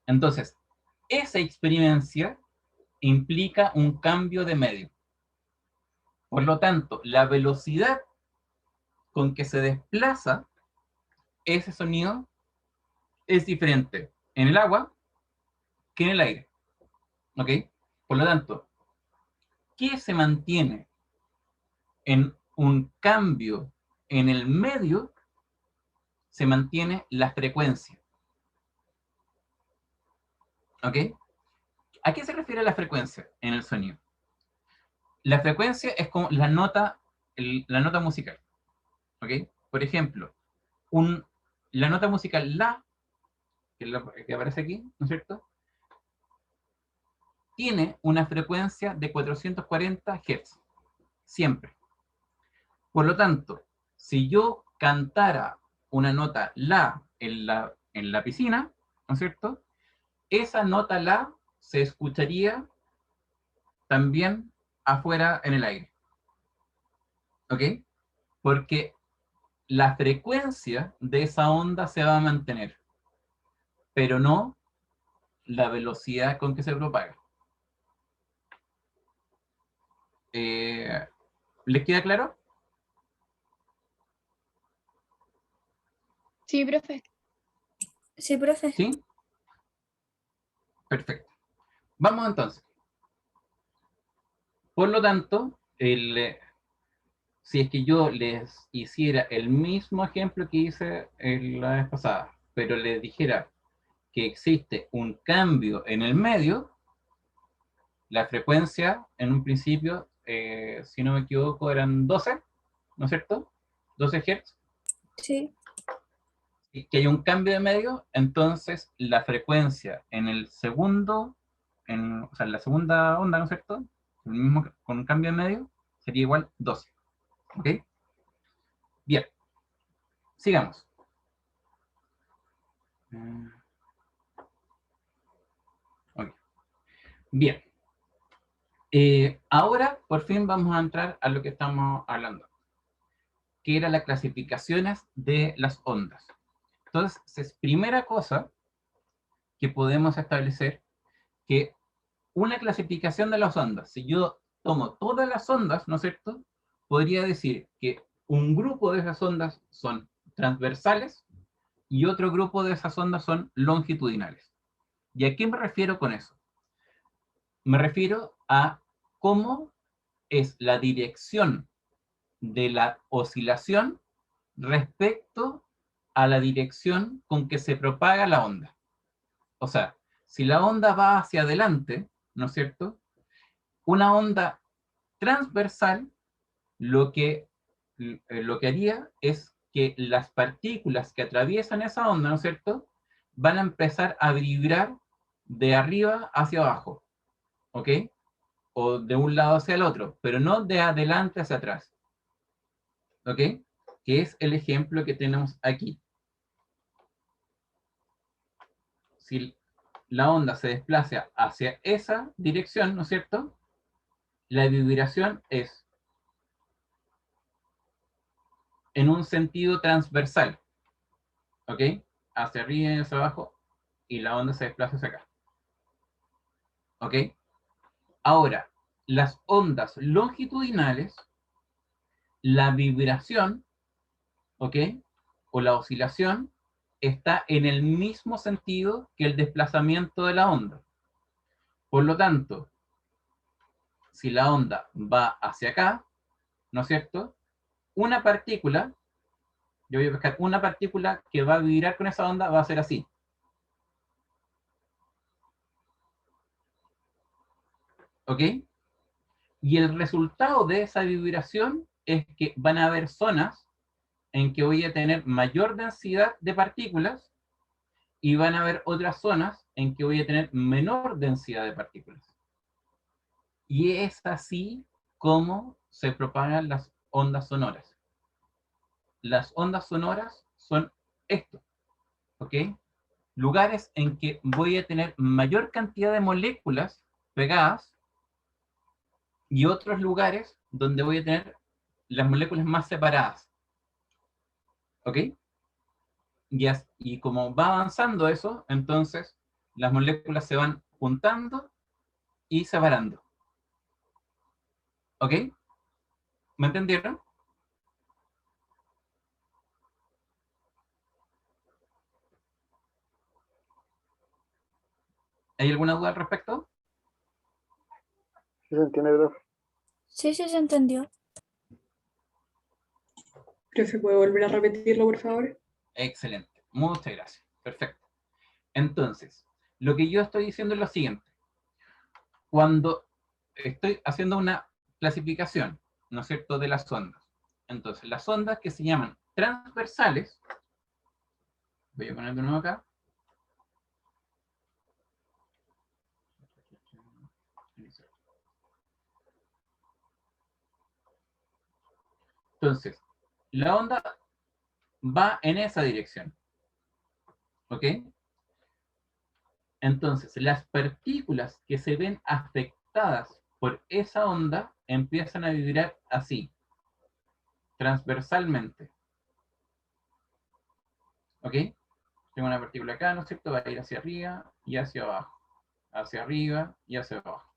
S1: Entonces, esa experiencia implica un cambio de medio. Por lo tanto, la velocidad con que se desplaza ese sonido es diferente en el agua que en el aire. ¿Ok? Por lo tanto, ¿qué se mantiene en un cambio en el medio? Se mantiene la frecuencia. ¿Ok? ¿A qué se refiere la frecuencia en el sonido? La frecuencia es como la nota musical, ¿ok? Por ejemplo, la nota musical La, que aparece aquí, ¿no es cierto? Tiene una frecuencia de 440 Hz, siempre. Por lo tanto, si yo cantara una nota La en la piscina, ¿no es cierto? Esa nota La se escucharía también afuera en el aire, ¿ok? Porque la frecuencia de esa onda se va a mantener, pero no la velocidad con que se propaga. ¿Les queda claro?
S5: Sí, profe.
S3: Sí, profe.
S1: ¿Sí? Perfecto. Vamos entonces. Por lo tanto, si es que yo les hiciera el mismo ejemplo que hice la vez pasada, pero les dijera que existe un cambio en el medio, la frecuencia en un principio, si no me equivoco, eran 12, ¿no es cierto? 12 Hz,
S3: Sí,
S1: y que hay un cambio de medio, entonces la frecuencia en el segundo, o sea, en la segunda onda, ¿no es cierto? El mismo, con un cambio de medio, sería igual 12. ¿Ok? Bien, sigamos. Ok. Bien. Ahora, por fin, vamos a entrar a lo que estamos hablando, que era las clasificaciones de las ondas. Entonces, primera cosa que podemos establecer, que una clasificación de las ondas, si yo tomo todas las ondas, ¿no es cierto? Podría decir que un grupo de esas ondas son transversales y otro grupo de esas ondas son longitudinales. ¿Y a qué me refiero con eso? Me refiero a cómo es la dirección de la oscilación respecto a la dirección con que se propaga la onda. O sea, si la onda va hacia adelante, ¿no es cierto? Una onda transversal lo que haría es que las partículas que atraviesan esa onda, ¿no es cierto?, van a empezar a vibrar de arriba hacia abajo, ¿ok? O de un lado hacia el otro, pero no de adelante hacia atrás, ¿ok? Que es el ejemplo que tenemos aquí. Si la onda se desplaza hacia esa dirección, ¿no es cierto?, la vibración es en un sentido transversal, ¿ok? Hacia arriba y hacia abajo, y la onda se desplaza hacia acá, ¿ok? Ahora, las ondas longitudinales, la vibración, ¿ok? O la oscilación está en el mismo sentido que el desplazamiento de la onda. Por lo tanto, si la onda va hacia acá, ¿no es cierto? Una partícula, yo voy a buscar una partícula que va a vibrar con esa onda, va a ser así. ¿Ok? Y el resultado de esa vibración es que van a haber zonas en que voy a tener mayor densidad de partículas y van a haber otras zonas en que voy a tener menor densidad de partículas. Y es así como se propagan las ondas sonoras. Las ondas sonoras son esto, ¿ok? Lugares en que voy a tener mayor cantidad de moléculas pegadas y otros lugares donde voy a tener las moléculas más separadas, ¿ok? Y como va avanzando eso, entonces las moléculas se van juntando y separando, ¿ok? ¿Me entendieron? ¿Hay alguna duda al respecto?
S4: ¿Sí se entiende, profe?
S3: sí, sí se entendió.
S6: Profe, ¿puede volver a repetirlo, por favor?
S1: Excelente, muchas gracias, perfecto. Entonces, lo que yo estoy diciendo es lo siguiente. cuando estoy haciendo una clasificación, ¿no es cierto?, de las ondas. Entonces, las ondas que se llaman transversales, voy a poner de nuevo acá. Entonces, la onda va en esa dirección. ¿Ok? Entonces, las partículas que se ven afectadas por esa onda empiezan a vibrar así, transversalmente. ¿Ok? Tengo una partícula acá, ¿no es cierto? Va a ir hacia arriba y hacia abajo. Hacia arriba y hacia abajo.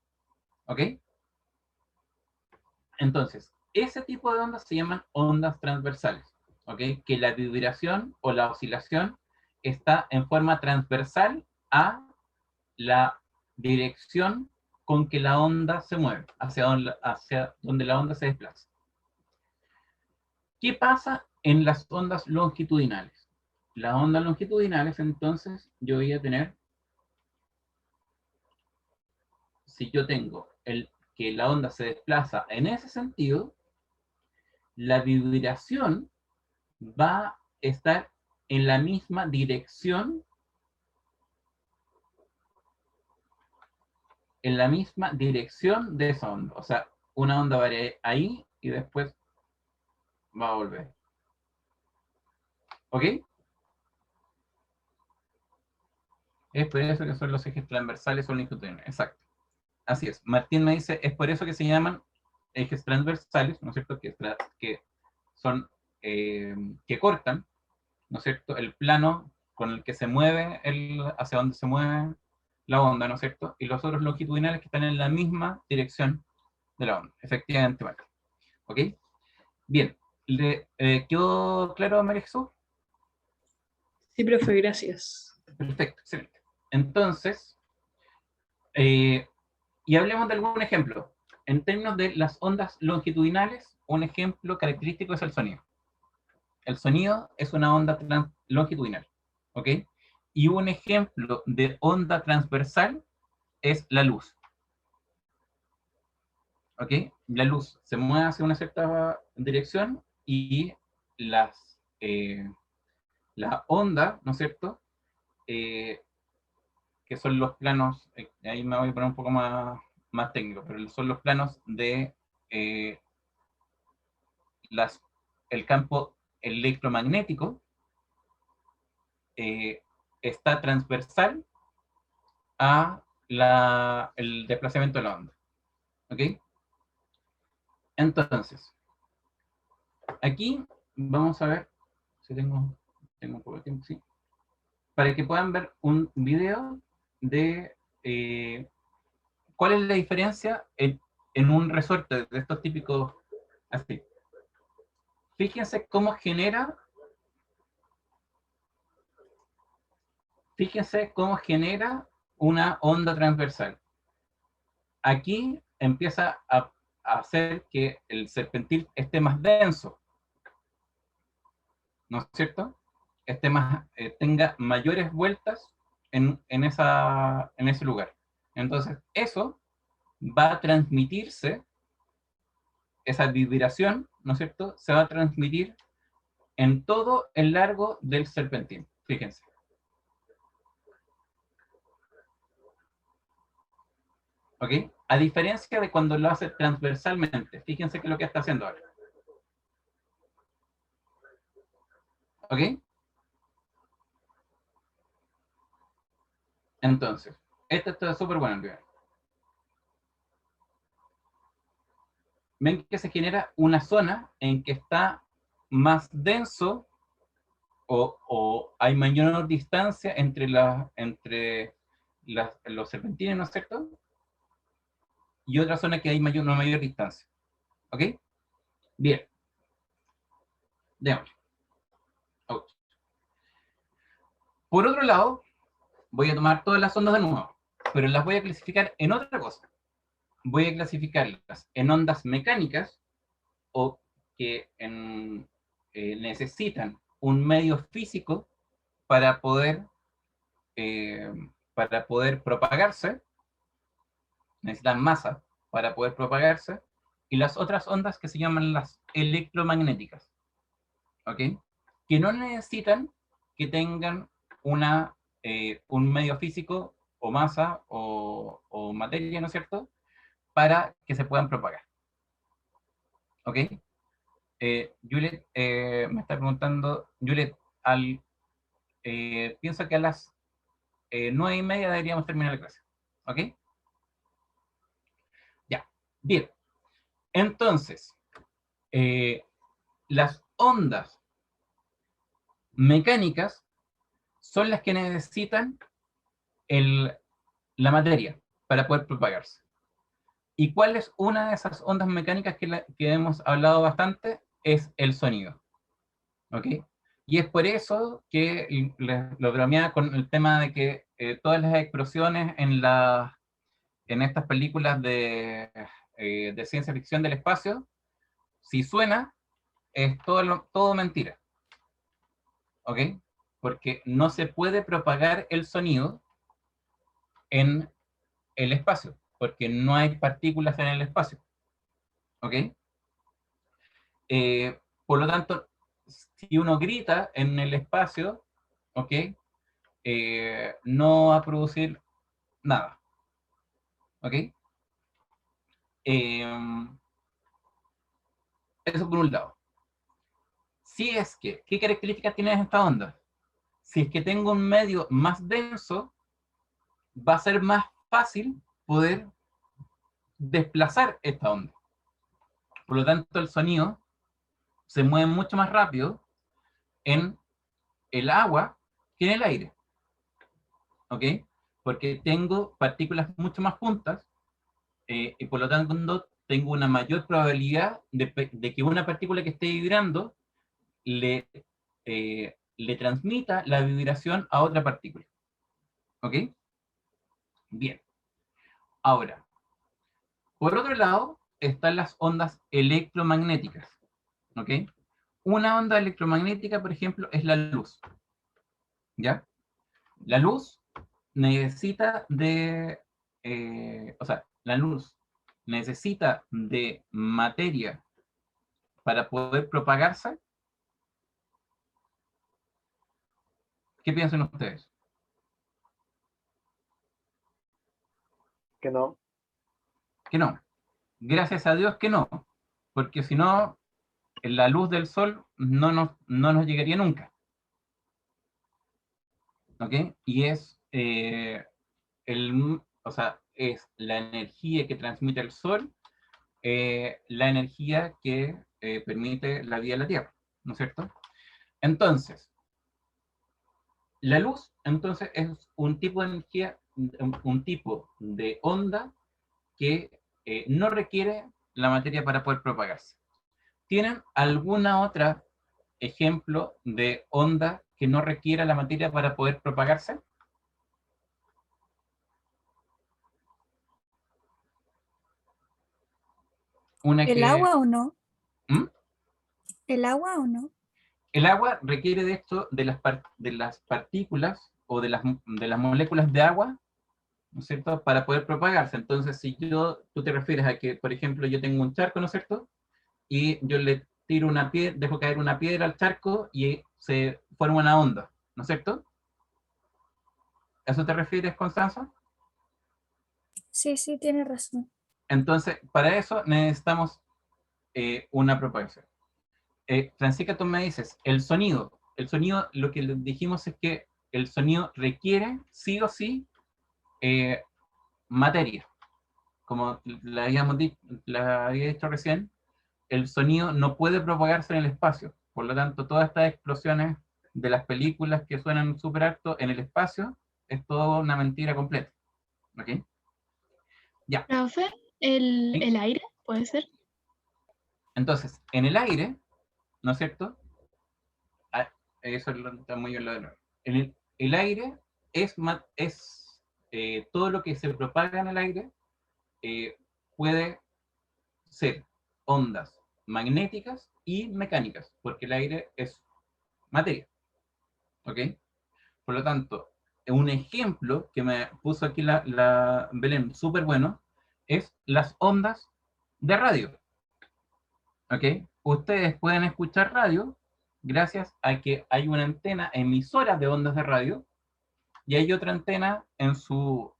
S1: ¿Ok? Entonces, ese tipo de ondas se llaman ondas transversales. ¿Ok? Que la vibración o la oscilación está en forma transversal a la dirección con que la onda se mueve, hacia donde la onda se desplaza. ¿Qué pasa en las ondas longitudinales? Las ondas longitudinales, entonces, yo voy a tener, si yo tengo que la onda se desplaza en ese sentido, la vibración va a estar en la misma dirección, de esa onda. O sea, una onda va a ir ahí y después va a volver. ¿Ok? Es por eso que son los ejes transversales o longitudinales. Exacto. Así es. Martín me dice, es por eso que se llaman ejes transversales, ¿no es cierto? Que son, que cortan, ¿no es cierto?, el plano con el que se mueve, hacia donde se mueve la onda, ¿no es cierto? Y los otros longitudinales que están en la misma dirección de la onda. Efectivamente, Martín. ¿Ok? Bien. ¿Quedó claro, María Jesús?
S6: Sí, profe, gracias.
S1: Perfecto, excelente. Entonces, y hablemos de algún ejemplo. En términos de las ondas longitudinales, un ejemplo característico es el sonido. El sonido es una onda longitudinal, ¿ok? Y un ejemplo de onda transversal es la luz, ¿ok? La luz se mueve hacia una cierta dirección y la onda, ¿no es cierto?, que son los planos, ahí me voy a poner un poco más técnico, pero son los planos de eh, el campo electromagnético, está transversal a el desplazamiento de la onda. ¿Ok? Entonces, aquí vamos a ver, si tengo un poco de tiempo, sí, para que puedan ver un video de cuál es la diferencia en un resorte de estos típicos así. Fíjense cómo genera una onda transversal. Aquí empieza a hacer que el serpentil esté más denso, ¿no es cierto? Tenga mayores vueltas en ese lugar. Entonces, eso va a transmitirse, esa vibración, ¿no es cierto?, se va a transmitir en todo el largo del serpentín. Fíjense. ¿Ok? A diferencia de cuando lo hace transversalmente. Fíjense qué es lo que está haciendo ahora. ¿Ok? Entonces, esto está súper bueno, ¿verdad? Ven que se genera una zona en que está más denso o hay mayor distancia entre los serpentines, ¿no es cierto? Y otra zona que hay una mayor distancia. ¿Ok? Bien. Démosle. Ouch. Por otro lado, voy a tomar todas las ondas de nuevo, pero las voy a clasificar en otra cosa. Voy a clasificarlas en ondas mecánicas o que necesitan un medio físico para poder, propagarse, necesitan masa para poder propagarse, y las otras ondas que se llaman las electromagnéticas, ¿ok? Que no necesitan que tengan un medio físico o masa o materia, ¿no es cierto?, para que se puedan propagar, ¿ok? Juliet me está preguntando, Juliet, pienso que a las 9:30 deberíamos terminar la clase, ¿ok? Ya, bien. Entonces, las ondas mecánicas son las que necesitan la materia para poder propagarse. ¿Y cuál es una de esas ondas mecánicas que hemos hablado bastante? Es el sonido, ¿ok? Y es por eso que lo bromeaba con el tema de que todas las explosiones en estas películas de ciencia ficción del espacio, si suena, es todo mentira, ¿ok? Porque no se puede propagar el sonido en el espacio, porque no hay partículas en el espacio, ¿ok? Por lo tanto, si uno grita en el espacio, ¿ok? No va a producir nada, ¿ok? Eso por un lado. Si es que, ¿qué características tiene esta onda? Si es que tengo un medio más denso, va a ser más fácil poder desplazar esta onda. Por lo tanto, el sonido se mueve mucho más rápido en el agua que en el aire, ¿ok? Porque tengo partículas mucho más juntas y por lo tanto tengo una mayor probabilidad de que una partícula que esté vibrando le transmita la vibración a otra partícula, ¿ok? Bien. Ahora, por otro lado, están las ondas electromagnéticas, ¿ok? Una onda electromagnética, por ejemplo, es la luz, ¿ya? La luz necesita la luz necesita de materia para poder propagarse. ¿Qué piensan ustedes?
S4: Que no.
S1: Que no. Gracias a Dios que no, porque si no, la luz del sol no nos llegaría nunca, ¿ok? Y es la energía que transmite el sol, la energía que permite la vida en la Tierra, ¿no es cierto? Entonces, la luz, entonces, es un tipo de energía, un tipo de onda que no requiere la materia para poder propagarse. ¿Tienen alguna otra ejemplo de onda que no requiera la materia para poder propagarse? Una
S3: ¿El
S1: que...
S3: agua o no?
S1: ¿Mm?
S3: ¿El agua o no?
S1: El agua requiere de esto, de las partículas o de las moléculas de agua, ¿no es cierto?, para poder propagarse. Entonces, si tú te refieres a que, por ejemplo, yo tengo un charco, ¿no es cierto?, y yo le tiro una piedra, dejo caer una piedra al charco y se forma una onda, ¿no es cierto? ¿A eso te refieres, Constanza?
S3: Sí, sí, tienes razón.
S1: Entonces, para eso necesitamos una propagación. Francisca, tú me dices, el sonido, lo que dijimos es que el sonido requiere, sí o sí, eh, materia. Como la había dicho recién, el sonido no puede propagarse en el espacio. Por lo tanto, todas estas explosiones de las películas que suenan súper alto en el espacio es toda una mentira completa. ¿Ok? Ya.
S5: Profe,
S1: ¿Sí?
S5: el aire, ¿puede ser?
S1: Entonces, en el aire, ¿no es cierto? Ah, eso está muy bien lo de nuevo. El aire es todo lo que se propaga en el aire eh, puede ser ondas magnéticas y mecánicas, porque el aire es materia, ¿ok? Por lo tanto, un ejemplo que me puso aquí la Belén, súper bueno, es las ondas de radio. ¿Ok? Ustedes pueden escuchar radio gracias a que hay una antena emisora de ondas de radio y hay otra antena en su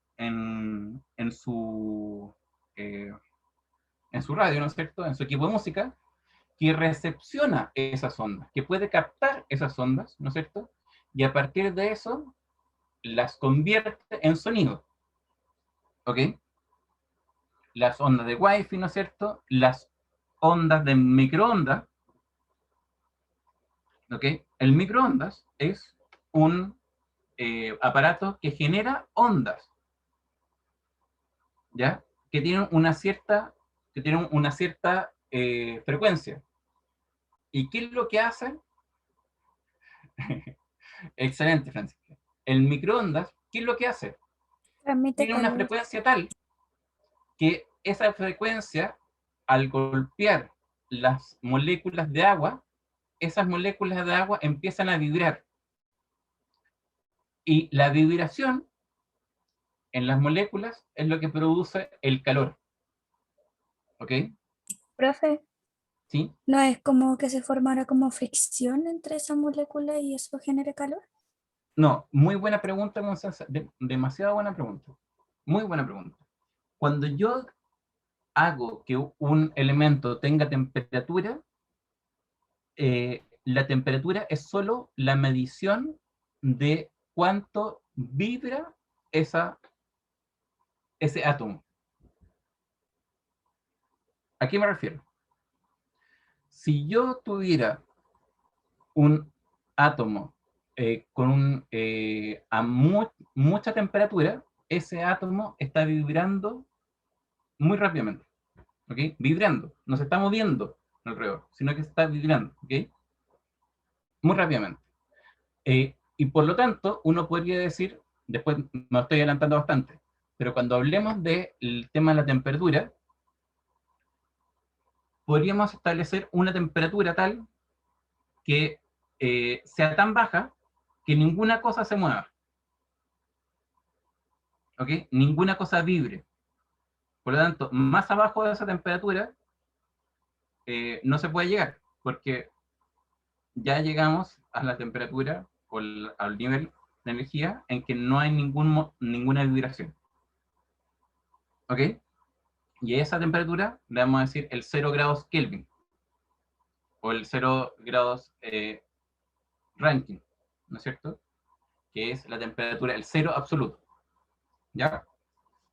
S1: radio, ¿no es cierto? En su equipo de música, que recepciona esas ondas, que puede captar esas ondas, ¿no es cierto? Y a partir de eso, las convierte en sonido, ¿ok? Las ondas de Wi-Fi, ¿no es cierto? Las ondas de microondas, ¿ok? El microondas es un aparato que genera ondas, ¿ya? Que tienen una cierta frecuencia. ¿Y qué es lo que hace? Excelente, Francisca. El microondas, ¿qué es lo que hace?
S3: Transmite
S1: Tiene una
S3: calor.
S1: frecuencia tal que esa frecuencia, al golpear las moléculas de agua, esas moléculas de agua empiezan a vibrar. Y la vibración en las moléculas es lo que produce el calor. ¿Ok?
S3: Profe,
S1: ¿Sí?
S3: ¿no es como que se formara como fricción entre esa molécula y eso genere calor?
S1: No, muy buena pregunta, Constanza. Demasiado buena pregunta. Muy buena pregunta. Cuando yo hago que un elemento tenga temperatura, la temperatura es solo la medición de cuánto vibra ese átomo. ¿A qué me refiero? Si yo tuviera un átomo a mucha temperatura, ese átomo está vibrando muy rápidamente. ¿Ok? Vibrando. No se está moviendo alrededor, sino que está vibrando. ¿Ok? Muy rápidamente. Y por lo tanto, uno podría decir, después me estoy adelantando bastante, pero cuando hablemos del tema de la temperatura, podríamos establecer una temperatura tal que sea tan baja que ninguna cosa se mueva. ¿Ok? Ninguna cosa vibre. Por lo tanto, más abajo de esa temperatura no se puede llegar, porque ya llegamos a la temperatura o al nivel de energía en que no hay ninguna vibración. ¿Ok? Y a esa temperatura le vamos a decir el 0 grados Kelvin, o el 0 grados Rankine, ¿no es cierto? Que es la temperatura, el cero absoluto. ¿Ya?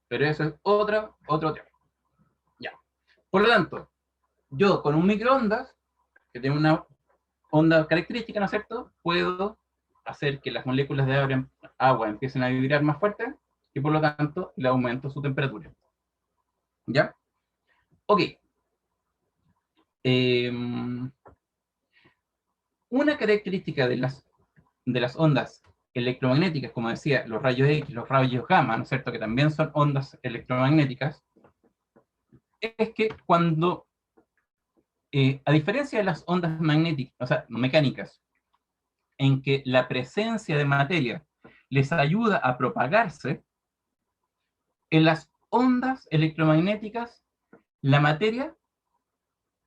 S1: Pero eso es otro tema. Ya. Por lo tanto, yo con un microondas, que tiene una onda característica, ¿no es cierto? Puedo hacer que las moléculas de agua empiecen a vibrar más fuerte y por lo tanto le aumento su temperatura. ¿Ya? Ok. Una característica de las ondas electromagnéticas, como decía, los rayos X, los rayos gamma, ¿no es cierto?, que también son ondas electromagnéticas, es que cuando, a diferencia de las ondas magnéticas, o sea, mecánicas, en que la presencia de materia les ayuda a propagarse, en las ondas electromagnéticas, la materia,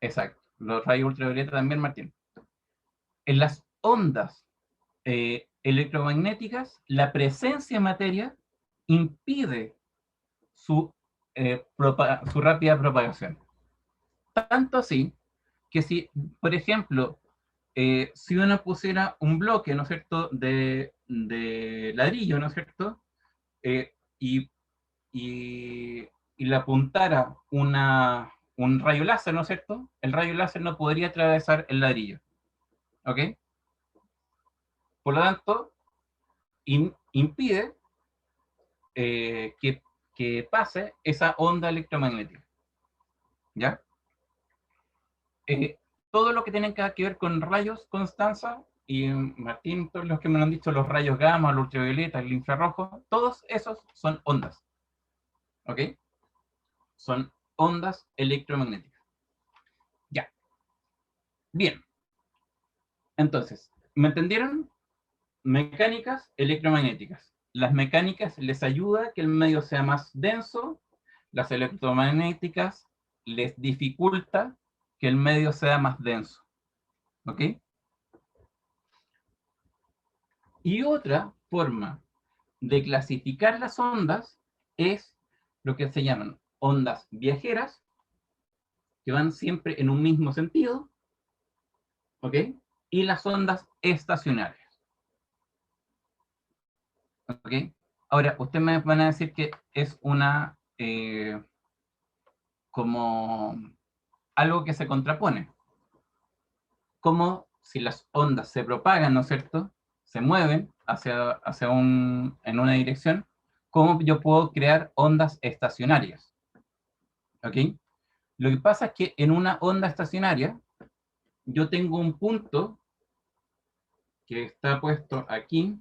S1: exacto, los rayos ultravioleta también, Martín, en las ondas electromagnéticas, la presencia de materia impide su rápida propagación. Tanto así que si, por ejemplo, si uno pusiera un bloque, ¿no es cierto?, de ladrillo, ¿no es cierto?, y, y le apuntara un rayo láser, ¿no es cierto?, el rayo láser no podría atravesar el ladrillo. ¿Ok? Por lo tanto, impide que pase esa onda electromagnética. ¿Ya? Todo lo que tiene que ver con rayos, Constanza y Martín, todos los que me lo han dicho, los rayos gamma, el ultravioleta, el infrarrojo, todos esos son ondas. ¿Ok? Son ondas electromagnéticas. Ya. Bien. Entonces, ¿me entendieron? Mecánicas electromagnéticas. Las mecánicas les ayuda a que el medio sea más denso, las electromagnéticas les dificulta que el medio sea más denso. ¿Ok? Y otra forma de clasificar las ondas es lo que se llaman ondas viajeras, que van siempre en un mismo sentido, ¿ok? Y las ondas estacionarias, ¿ok? Ahora, ustedes me van a decir que es una, como algo que se contrapone, como si las ondas se propagan, ¿no es cierto? Se mueven en una dirección, ¿cómo yo puedo crear ondas estacionarias? ¿Ok? Lo que pasa es que en una onda estacionaria, yo tengo un punto que está puesto aquí,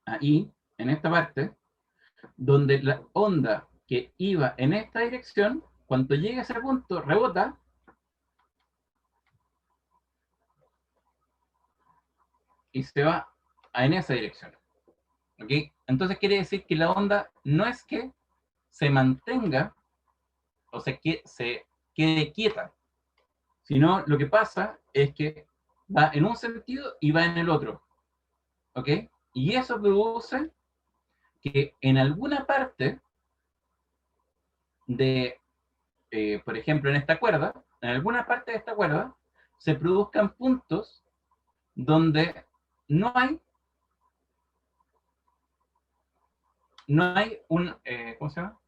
S1: ahí, en esta parte, donde la onda que iba en esta dirección, cuando llega a ese punto, rebota y se va en esa dirección. ¿Ok? Entonces quiere decir que la onda no es que se mantenga, o sea, que se quede quieta, sino lo que pasa es que va en un sentido y va en el otro. ¿Ok? Y eso produce que en alguna parte de, por ejemplo, en esta cuerda, en alguna parte de esta cuerda, se produzcan puntos donde no hay, ¿cómo se llama?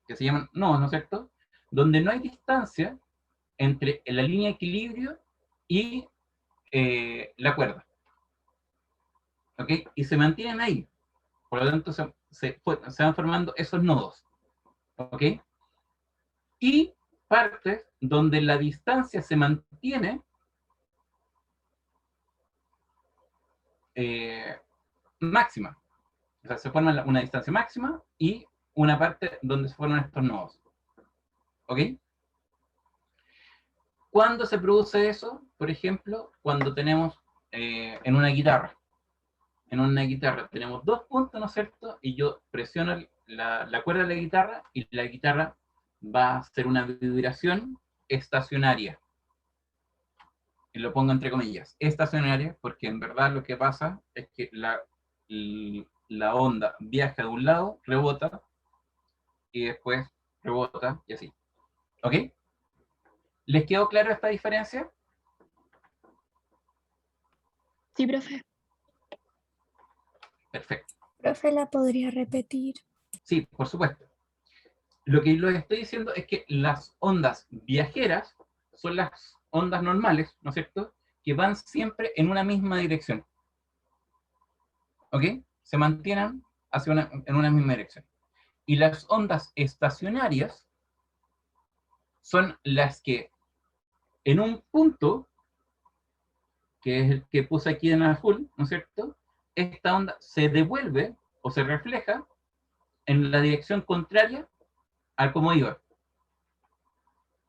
S1: Que se llaman nodos, ¿no es cierto? Donde no hay distancia entre la línea de equilibrio y la cuerda. ¿Ok? Y se mantienen ahí. Por lo tanto, se van formando esos nodos. ¿Ok? Y partes donde la distancia se mantiene máxima. O sea, se forma una distancia máxima y una parte donde se forman estos nodos. ¿Ok? ¿Cuándo se produce eso? Por ejemplo, cuando tenemos en una guitarra. En una guitarra tenemos dos puntos, ¿no es cierto? Y yo presiono la cuerda de la guitarra y la guitarra va a hacer una vibración estacionaria. Y lo pongo entre comillas, estacionaria, porque en verdad lo que pasa es que la onda viaja de un lado, rebota, y después rebota, y así. ¿Ok? ¿Les quedó claro esta diferencia?
S5: Sí, profe.
S1: Perfecto.
S3: Profe, ¿la podría repetir?
S1: Sí, por supuesto. Lo que les estoy diciendo es que las ondas viajeras son las ondas normales, ¿no es cierto? Que van siempre en una misma dirección. ¿Ok? Se mantienen en una misma dirección. Y las ondas estacionarias son las que en un punto, que es el que puse aquí en azul, ¿no es cierto? Esta onda se devuelve o se refleja en la dirección contraria al como iba.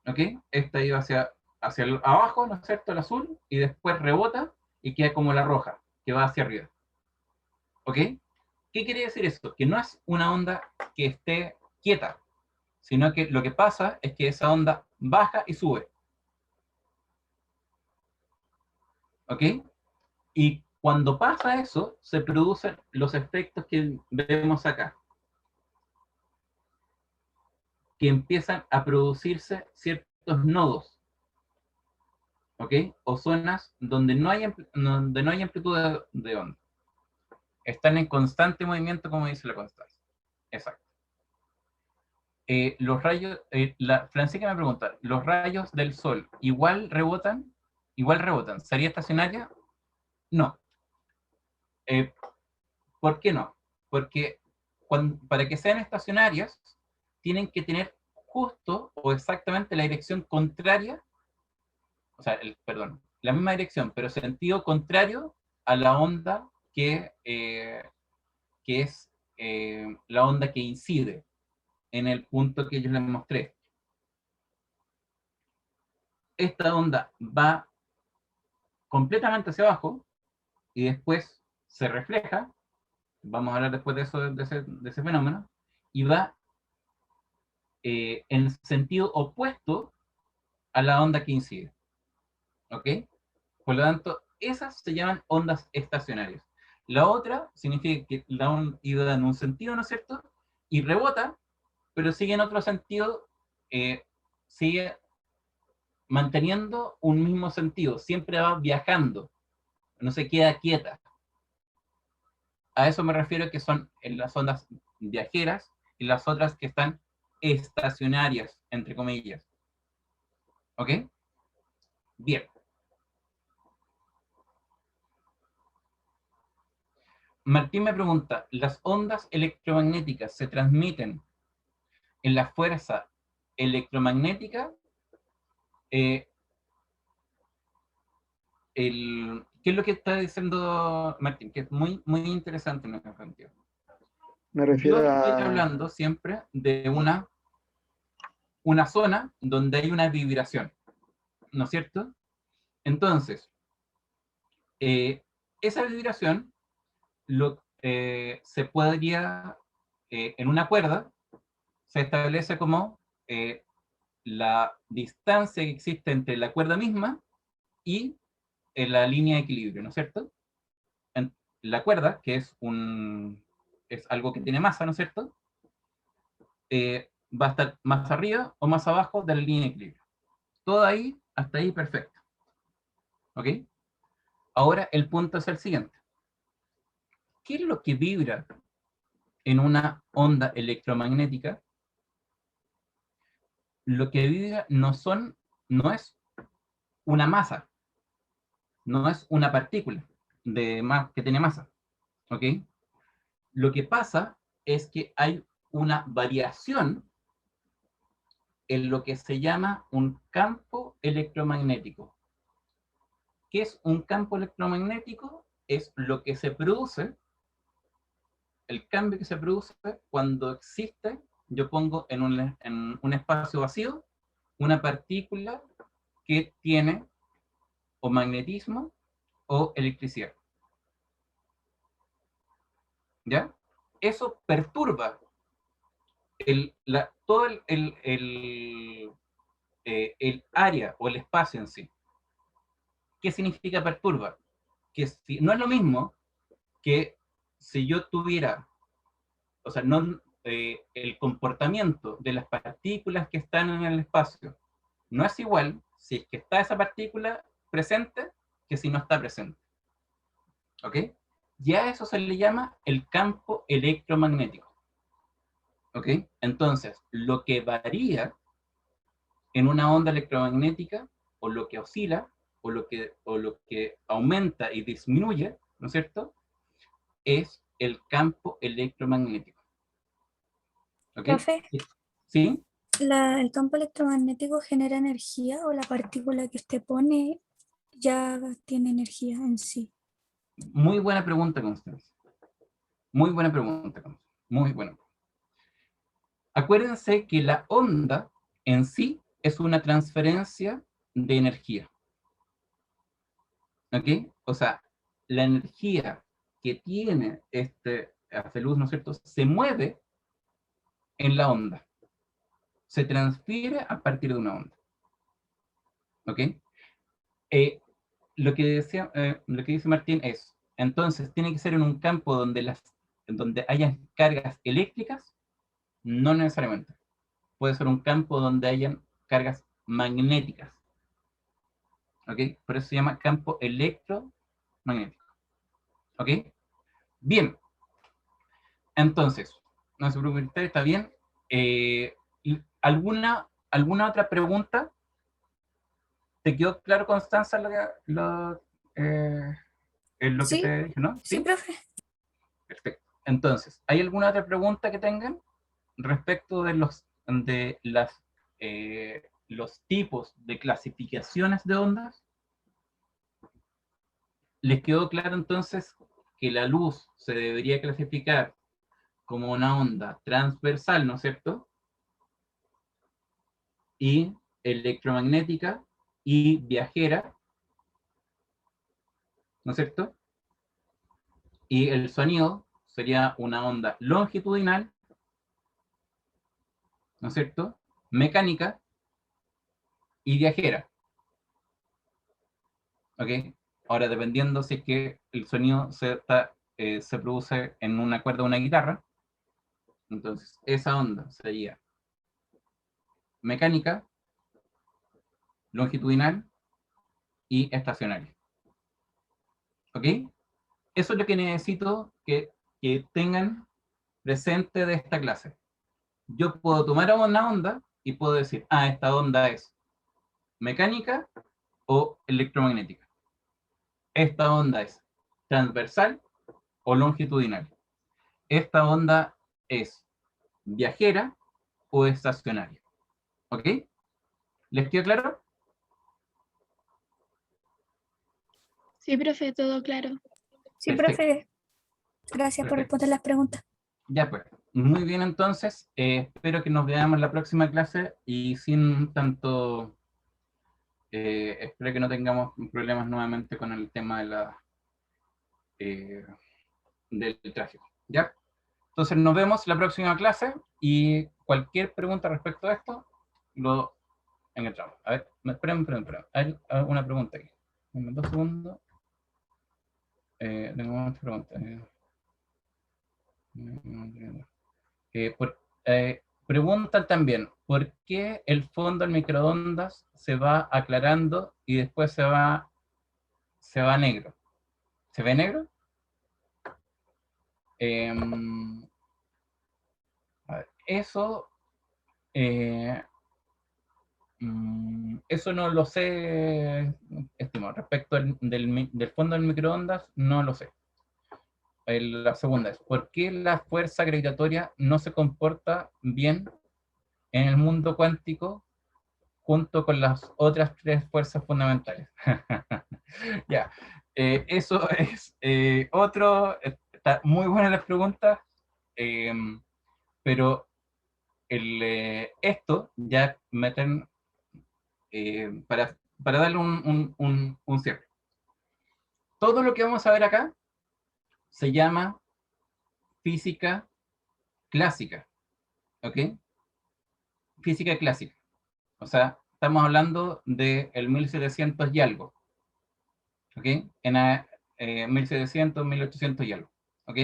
S1: ¿Ok? Esta iba hacia abajo, ¿no es cierto? El azul, y después rebota y queda como la roja, que va hacia arriba. ¿Ok? ¿Qué quiere decir esto? Que no es una onda que esté quieta, sino que lo que pasa es que esa onda baja y sube. ¿Ok? Y cuando pasa eso, se producen los efectos que vemos acá, que empiezan a producirse ciertos nodos, ¿ok? O zonas donde no hay amplitud de onda. Están en constante movimiento, como dice la constancia. Exacto. Los rayos, Francisca me pregunta, ¿los rayos del sol igual rebotan? ¿Igual rebotan? ¿Sería estacionaria? No. ¿Por qué no? Porque para que sean estacionarias, tienen que tener justo o exactamente la dirección contraria, o sea, perdón, la misma dirección, pero sentido contrario a la onda que es la onda que incide en el punto que yo les mostré. Esta onda va completamente hacia abajo y después se refleja, vamos a hablar después de eso, de ese fenómeno, y va en sentido opuesto a la onda que incide. ¿Ok? Por lo tanto, esas se llaman ondas estacionarias. La otra significa que la onda iba en un sentido, ¿no es cierto? Y rebota, pero sigue en otro sentido, sigue manteniendo un mismo sentido, siempre va viajando, no se queda quieta. A eso me refiero, que son en las ondas viajeras y las otras que están estacionarias, entre comillas. ¿Ok? Bien. Martín me pregunta, ¿las ondas electromagnéticas se transmiten en la fuerza electromagnética? ¿Qué es lo que está diciendo Martín? Que es muy, muy interesante en ese sentido.
S4: Me
S1: Yo
S4: refiero
S1: estoy
S4: a...
S1: hablando siempre de una zona donde hay una vibración, ¿no es cierto? Entonces, esa vibración se podría, en una cuerda, se establece como la distancia que existe entre la cuerda misma y la línea de equilibrio, ¿no es cierto? La cuerda, que es algo que tiene masa, ¿no es cierto? Va a estar más arriba o más abajo de la línea de equilibrio. Todo ahí, hasta ahí, perfecto. ¿Ok? Ahora el punto es el siguiente. ¿Qué es lo que vibra en una onda electromagnética? Lo que vibra no es una masa, no es una partícula que tiene masa. ¿Ok? Lo que pasa es que hay una variación en lo que se llama un campo electromagnético. ¿Qué es un campo electromagnético? Es lo que se produce, el cambio que se produce cuando existe, yo pongo en un espacio vacío, una partícula que tiene o magnetismo o electricidad. ¿Ya? Eso perturba todo el área o el espacio en sí. ¿Qué significa perturba? Que no es lo mismo que si yo tuviera, o sea, no, el comportamiento de las partículas que están en el espacio no es igual si es que está esa partícula presente que si no está presente. ¿Ok? Ya eso se le llama el campo electromagnético. ¿Ok? Entonces, lo que varía en una onda electromagnética, o lo que oscila, o lo que aumenta y disminuye, ¿no es cierto?, es el campo electromagnético. ¿Ok?
S3: Profe,
S1: ¿Sí?
S3: ¿el campo electromagnético genera energía o la partícula que usted pone ya tiene energía en sí?
S1: Muy buena pregunta, Constanza. Muy buena pregunta, Constanza. Muy buena. Acuérdense que la onda en sí es una transferencia de energía. ¿Ok? O sea, la energía que tiene hace luz, ¿no es cierto?, se mueve en la onda. Se transfiere a partir de una onda. ¿Ok? Eh, lo que dice Martín es, entonces, ¿tiene que ser en un campo donde haya cargas eléctricas? No necesariamente. Puede ser un campo donde hayan cargas magnéticas. ¿Ok? Por eso se llama campo electromagnético. ¿Ok? Bien. Entonces, no se preocupen, está bien. ¿Y alguna otra pregunta? ¿Te quedó claro, Constanza, lo que
S3: Sí,
S1: te dije, no?
S3: sí,
S1: ¿Sí?
S3: profe.
S1: Perfecto. Entonces, ¿hay alguna otra pregunta que tengan respecto los tipos de clasificaciones de ondas? ¿Les quedó claro entonces que la luz se debería clasificar como una onda transversal, ¿no es cierto?, y electromagnética y viajera, ¿no es cierto? Y el sonido sería una onda longitudinal ¿no es cierto? Mecánica y viajera. ¿Ok? Ahora, dependiendo si es que el sonido se produce en una cuerda de una guitarra, entonces esa onda sería mecánica, longitudinal y estacionaria. ¿Ok? Eso es lo que necesito que tengan presente de esta clase. Yo puedo tomar una onda y puedo decir, esta onda es mecánica o electromagnética. Esta onda es transversal o longitudinal. Esta onda es viajera o estacionaria. ¿Ok? ¿Les quedó claro?
S5: Sí, profe, todo claro.
S3: Sí,
S1: Perfecto.
S3: profe. Gracias por
S1: Perfecto.
S3: responder las preguntas.
S1: Ya pues. Muy bien, entonces. Espero que nos veamos en la próxima clase y sin tanto... espero que no tengamos problemas nuevamente con el tema del tráfico. ¿Ya? Entonces nos vemos la próxima clase y cualquier pregunta respecto a esto, lo enganchamos. A ver, esperen. Hay una pregunta aquí. En 2 segundos. Tengo una pregunta. Preguntan también, ¿por qué el fondo del microondas se va aclarando y después se va negro? ¿Se ve negro? A ver, eh, eso no lo sé, estimado. Respecto del fondo del microondas, no lo sé. La segunda es, ¿por qué la fuerza gravitatoria no se comporta bien en el mundo cuántico junto con las otras 3 fuerzas fundamentales? Ya, eso es otro. Está muy buena las preguntas, pero esto ya meten para darle un cierre. Todo lo que vamos a ver acá se llama física clásica, ¿ok? Física clásica. O sea, estamos hablando del 1700 y algo, ¿ok? En 1700, 1800 y algo, ¿ok?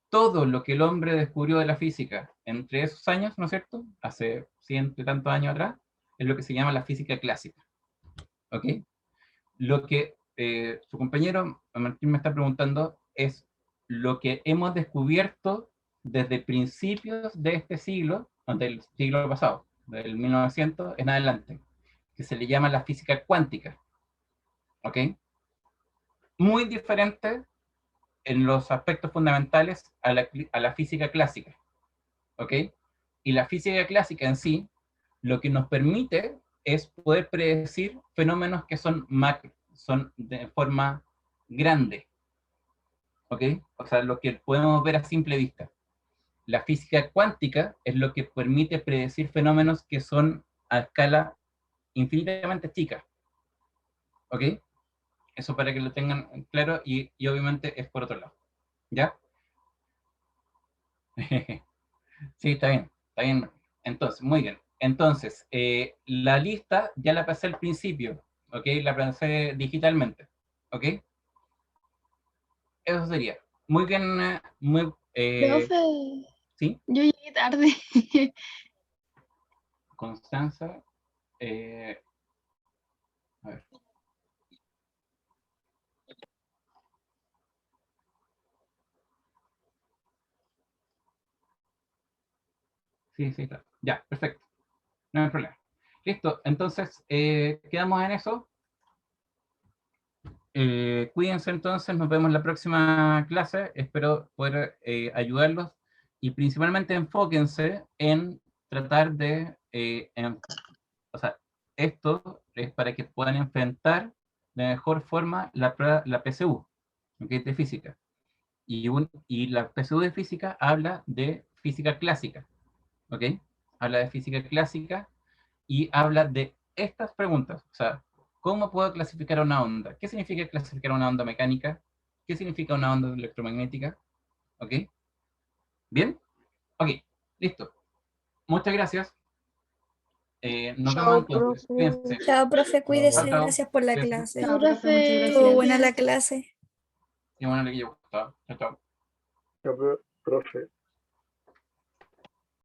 S1: Todo lo que el hombre descubrió de la física entre esos años, ¿no es cierto? Hace ciento y tantos años atrás, es lo que se llama la física clásica, ¿ok? Lo que su compañero Martín me está preguntando es lo que hemos descubierto desde principios de este siglo, del siglo pasado, del 1900 en adelante, que se le llama la física cuántica, ¿ok? Muy diferente en los aspectos fundamentales a la física clásica, ¿ok? Y la física clásica en sí, lo que nos permite es poder predecir fenómenos que son de forma grande, ¿ok? O sea, lo que podemos ver a simple vista. La física cuántica es lo que permite predecir fenómenos que son a escala infinitamente chica, ¿ok? Eso para que lo tengan claro y obviamente es por otro lado, ¿ya? Sí, está bien, está bien. Entonces, muy bien. Entonces, la lista ya la pasé al principio, ¿ok? La pasé digitalmente, ¿ok? Eso sería. Muy bien,
S5: Profe,
S1: ¿sí?
S5: yo llegué tarde.
S1: Constanza, a ver. Sí, claro. Ya, perfecto. No hay problema. Listo, entonces, quedamos en eso. Cuídense entonces, nos vemos en la próxima clase. Espero poder ayudarlos y principalmente enfóquense en tratar de, o sea, esto es para que puedan enfrentar de mejor forma la PSU, ¿okay? De física. Y la PSU de física habla de física clásica, ¿ok? Habla de física clásica y habla de estas preguntas. O sea, ¿cómo puedo clasificar una onda? ¿Qué significa clasificar una onda mecánica? ¿Qué significa una onda electromagnética? ¿Ok? ¿Bien? Ok, listo. muchas gracias. Nos
S2: Chao,
S1: vemos entonces.
S2: profe.
S1: Cuídense.
S3: Chao, profe, cuídese,
S1: Chao, chao.
S3: gracias por la
S1: Cuídense.
S3: clase.
S5: Chao, profe, muchas
S2: Profe.
S3: Estuvo buena
S5: gracias.
S3: la clase.
S1: Qué bueno que yo gustaba. Chao, chao.
S4: Ya, profe.